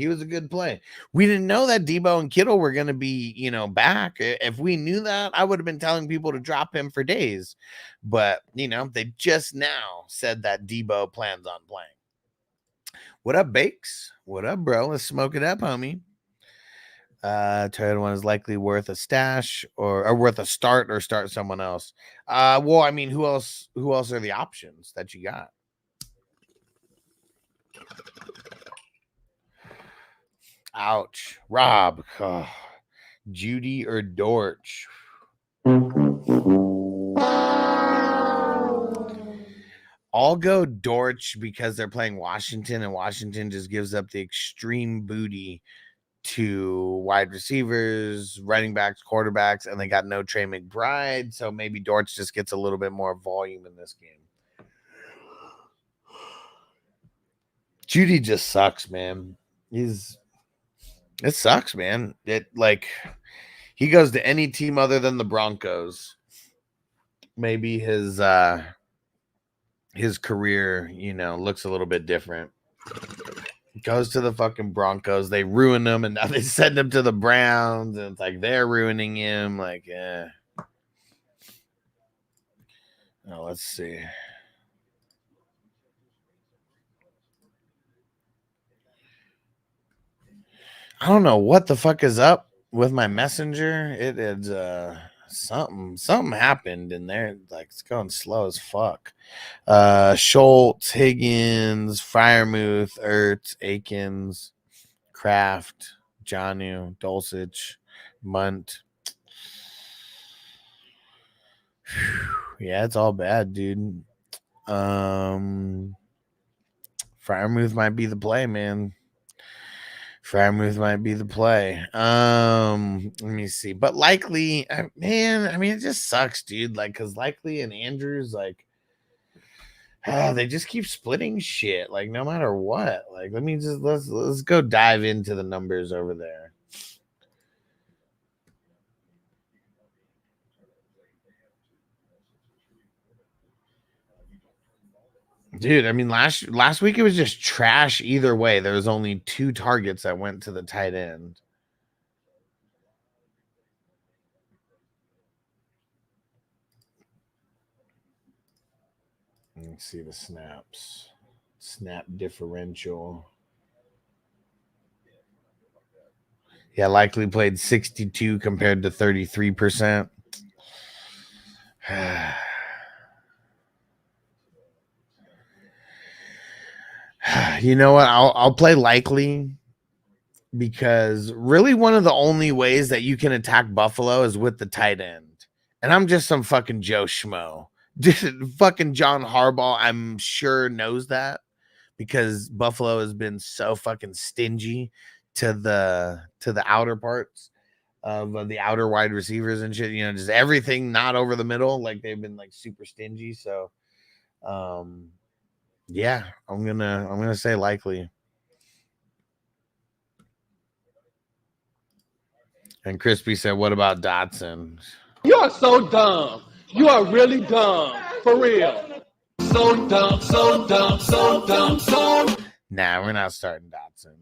We didn't know that Debo and Kittle were going to be, you know, back. If we knew that, I would have been telling people to drop him for days. But, you know, they just now said that Debo plans on playing. What up, Bakes? What up, bro? Let's smoke it up, homie. Toyota one is likely worth a stash or worth a start or start someone else. Well, I mean, who else are the options that you got? Ouch. Rob. Oh. Judy or Dortch? I'll go Dortch because they're playing Washington, and Washington just gives up the extreme booty to wide receivers, running backs, quarterbacks, and they got no Trey McBride. So maybe Dortch just gets a little bit more volume in this game. Judy just sucks, man. It sucks, man. He goes to any team other than the Broncos. Maybe his career, you know, looks a little bit different. Goes to the fucking Broncos. They ruin him, and now they send him to the Browns, and it's like they're ruining him. Like, yeah. Oh, let's see. I don't know what the fuck is up with my messenger. It is something happened in there. Like it's going slow as fuck. Schultz, Higgins, Fryermuth, Ertz, Akins, Kraft, Janu, Dulcich, Munt. Yeah, it's all bad, dude. Fryermuth might be the play, man. Fryermuth might be the play. Let me see. But Likely, man, I mean, it just sucks, dude. Like, cause Likely and Andrews, like, they just keep splitting shit, like no matter what. Like, let's go dive into the numbers over there. Dude, I mean, last week it was just trash either way. There was only 2 targets that went to the tight end. Let's see the snaps. Snap differential. Yeah, Likely played 62 compared to 33%. You know what? I'll play Likely because really one of the only ways that you can attack Buffalo is with the tight end. And I'm just some fucking Joe Schmo. Fucking John Harbaugh, I'm sure knows that because Buffalo has been so fucking stingy to the outer parts of the outer wide receivers and shit. You know, just everything not over the middle. Like they've been like super stingy. So, yeah, I'm gonna say Likely. And Crispy said, "What about Dotson?" You are so dumb. You are really dumb. For real. So dumb, so dumb, so dumb, so. Nah, we're not starting Dotson.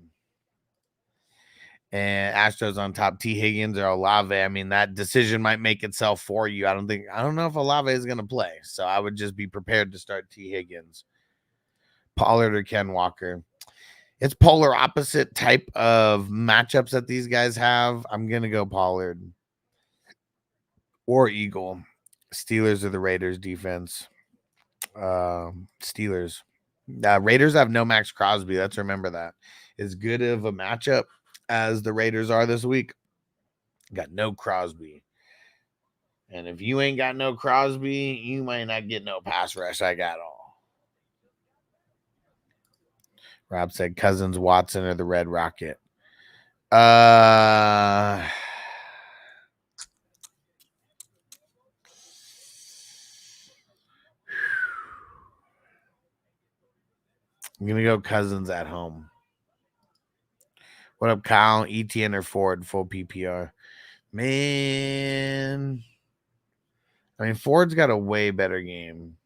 And Astros on top, T. Higgins or Olave. I mean, that decision might make itself for you. I don't know if Olave is going to play. So I would just be prepared to start T. Higgins. Pollard or Ken Walker. It's polar opposite type of matchups that these guys have. I'm going to go Pollard or Eagle. Steelers or the Raiders defense. Steelers. Raiders have no Max Crosby. Let's remember that. As good of a matchup as the Raiders are this week, got no Crosby. And if you ain't got no Crosby, you might not get no pass rush. I got all. Rob said Cousins, Watson, or the Red Rocket. I'm going to go Cousins at home. What up, Kyle? ETN or Ford? Full PPR. Man. I mean, Ford's got a way better game.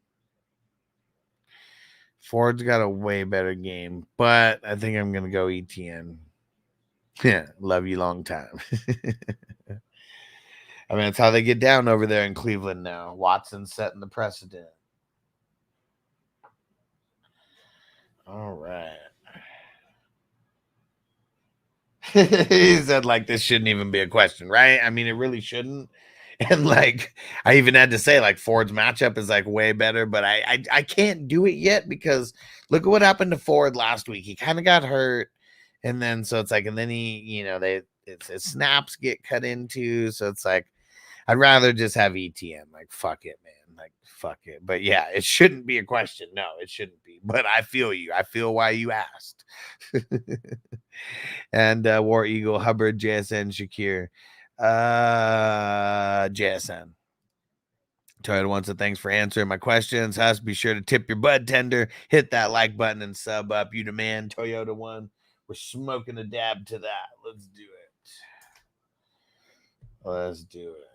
But I think I'm going to go ETN. Yeah, love you long time. I mean, that's how they get down over there in Cleveland now. Watson setting the precedent. All right. He said, like, this shouldn't even be a question, right? I mean, it really shouldn't. And, like, I even had to say, like, Ford's matchup is, like, way better. But I can't do it yet because look at what happened to Ford last week. He kind of got hurt. And then, so it's like, and then he, you know, his snaps get cut into. So it's like, I'd rather just have ETN. Like, fuck it, man. Like, fuck it. But yeah, it shouldn't be a question. No, it shouldn't be. But I feel you. I feel why you asked. And War Eagle, Hubbard, JSN, Shakir. JSN. Toyota wants to thanks for answering my questions. Has be sure to tip your bud tender. Hit that like button and sub up. You demand Toyota 1. We're smoking a dab to that. Let's do it.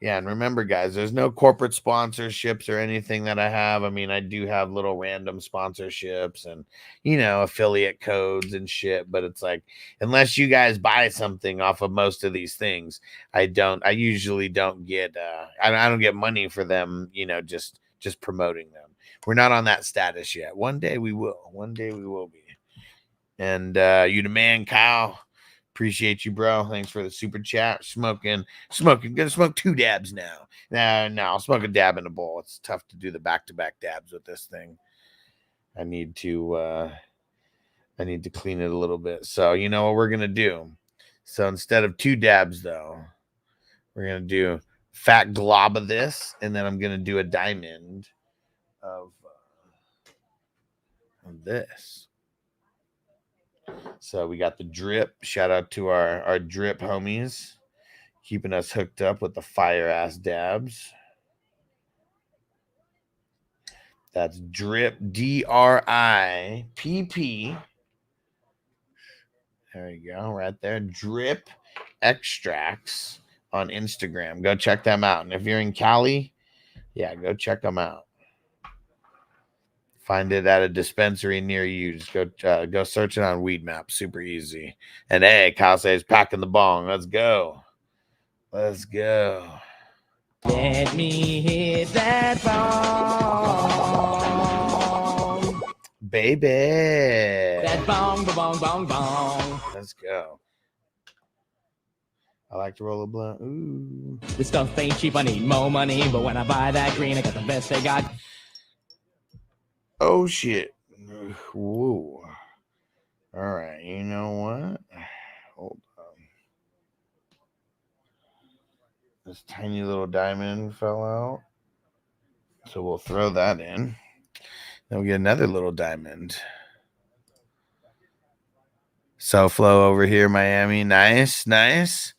Yeah, and remember, guys, there's no corporate sponsorships or anything that I have. I mean, I do have little random sponsorships and, you know, affiliate codes and shit. But it's like, unless you guys buy something off of most of these things, I usually don't get, I don't get money for them, you know, just promoting them. We're not on that status yet. One day we will. Be. And you the man, Kyle. Appreciate you, bro. Thanks for the super chat. Smoking. Gonna smoke 2 dabs now. No, I'll smoke a dab in a bowl. It's tough to do the back-to-back dabs with this thing. I need to clean it a little bit. So you know what we're gonna do. So instead of 2 dabs, though, we're gonna do fat glob of this, and then I'm gonna do a diamond of this. So we got the drip. Shout out to our drip homies, keeping us hooked up with the fire ass dabs. That's drip, DRIPP. There you go, right there. Drip extracts on Instagram. Go check them out. And if you're in Cali, yeah, go check them out. Find it at a dispensary near you. Just go search it on Weed Map. Super easy. And hey, Kyle says packing the bong. Let's go. Let's go. Let me hit that bong. Baby. That bong, bong, bong, bong. Let's go. I like to roll a blunt. Ooh. This stuff ain't cheap. I need more money. But when I buy that green, I got the best they got. Oh, shit. Whoa. All right. You know what? Hold on. This tiny little diamond fell out. So we'll throw that in. Then we get another little diamond. SoFlo over here, Miami. Nice, nice.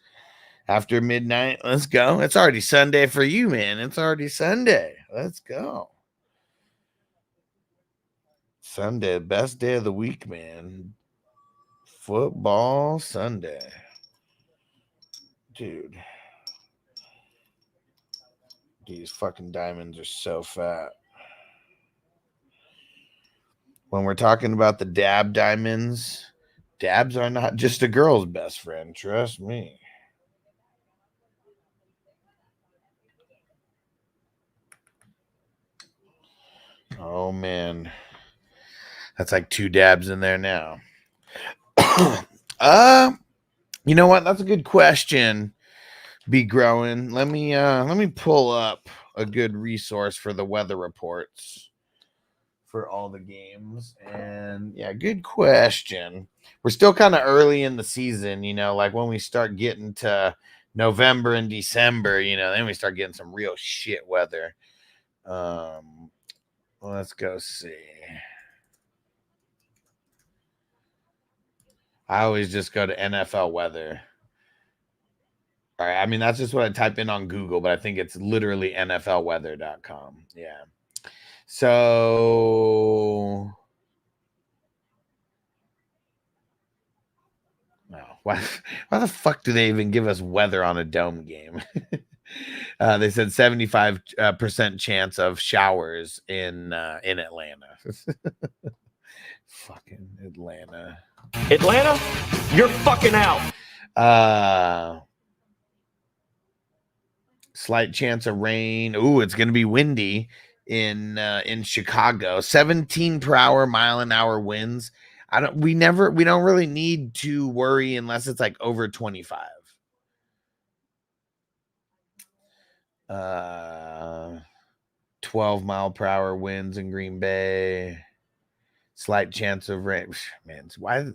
After midnight, let's go. It's already Sunday for you, man. It's already Sunday. Let's go. Sunday, best day of the week, man. Football Sunday. Dude. These fucking diamonds are so fat. When we're talking about the dab diamonds, dabs are not just a girl's best friend. Trust me. Oh, man. That's like 2 dabs in there now. You know what? That's a good question. Be growing. Let me pull up a good resource for the weather reports for all the games. And yeah, good question. We're still kind of early in the season, you know, like when we start getting to November and December, you know, then we start getting some real shit weather. Let's go see. I always just go to NFL weather. All right. I mean, that's just what I type in on Google, but I think it's literally NFLweather.com. Yeah. So, no. Why the fuck do they even give us weather on a dome game? They said 75% chance of showers in Atlanta. Fucking Atlanta. Atlanta, you're fucking out. Slight chance of rain. Ooh, it's gonna be windy in Chicago. 17 per hour, mile an hour winds. We don't really need to worry unless it's like over 25. 12 mile per hour winds in Green Bay. Slight chance of rain. Man, why?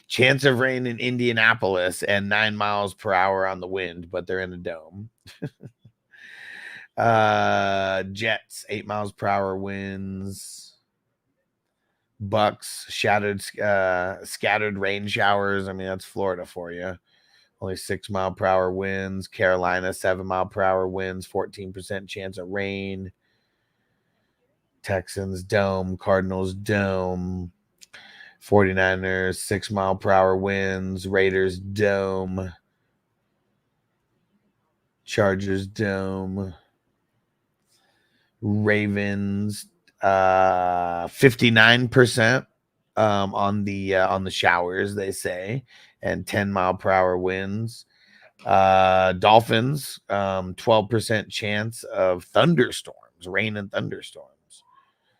Chance of rain in Indianapolis and 9 miles per hour on the wind, but they're in a dome. Jets, 8 miles per hour winds. Bucks, scattered rain showers. I mean, that's Florida for you. Only 6 mile per hour winds. Carolina, 7 mile per hour winds. 14% chance of rain. Texans dome, Cardinals dome, 49ers 6 mile per hour winds, Raiders dome, Chargers dome, Ravens 59% on the showers, they say, and 10 mile per hour winds. Dolphins 12% chance of thunderstorms, rain and thunderstorms.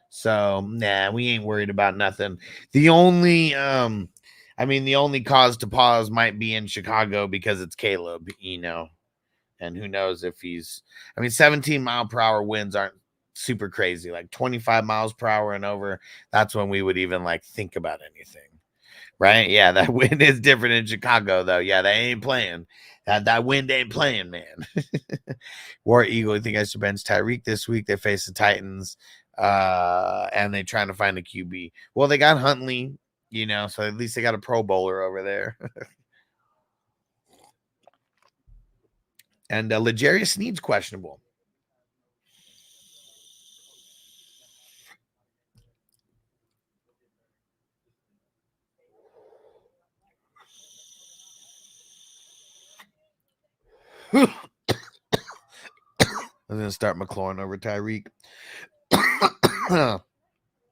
So, nah, we ain't worried about nothing. The only the only cause to pause might be in Chicago because it's Caleb, and who knows if 17-mile-per-hour winds aren't super crazy, like 25 miles per hour and over. That's when we would even like think about anything, right? Yeah, that wind is different in Chicago, though. Yeah, they ain't playing. That wind ain't playing, man. War Eagle, I think I should bench Tyreek this week. They face the Titans, and they're trying to find a QB. Well, they got Huntley, so at least they got a Pro Bowler over there. And L'Jarius Sneed's questionable. I'm going to start McLaurin over Tyreek.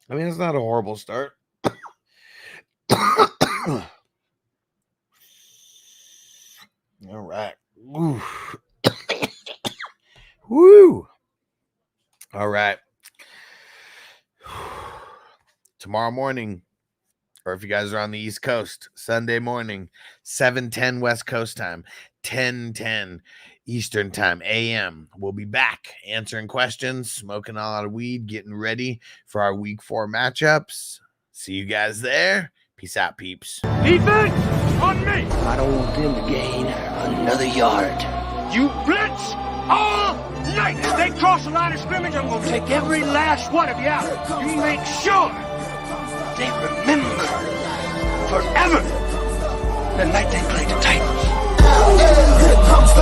It's not a horrible start. All right. Woo. Woo. All right. Tomorrow morning, or if you guys are on the East Coast, Sunday morning, 7:10 West Coast time, 10:10 Eastern time, a.m. We'll be back answering questions, smoking a lot of weed, getting ready for our Week 4 matchups. See you guys there. Peace out, peeps. Defense on me. I don't want them to gain another yard. You blitz all night. If they cross the line of scrimmage, I'm going to take every last one of you out. You make sure they remember forever the night they played the Titans. Here comes the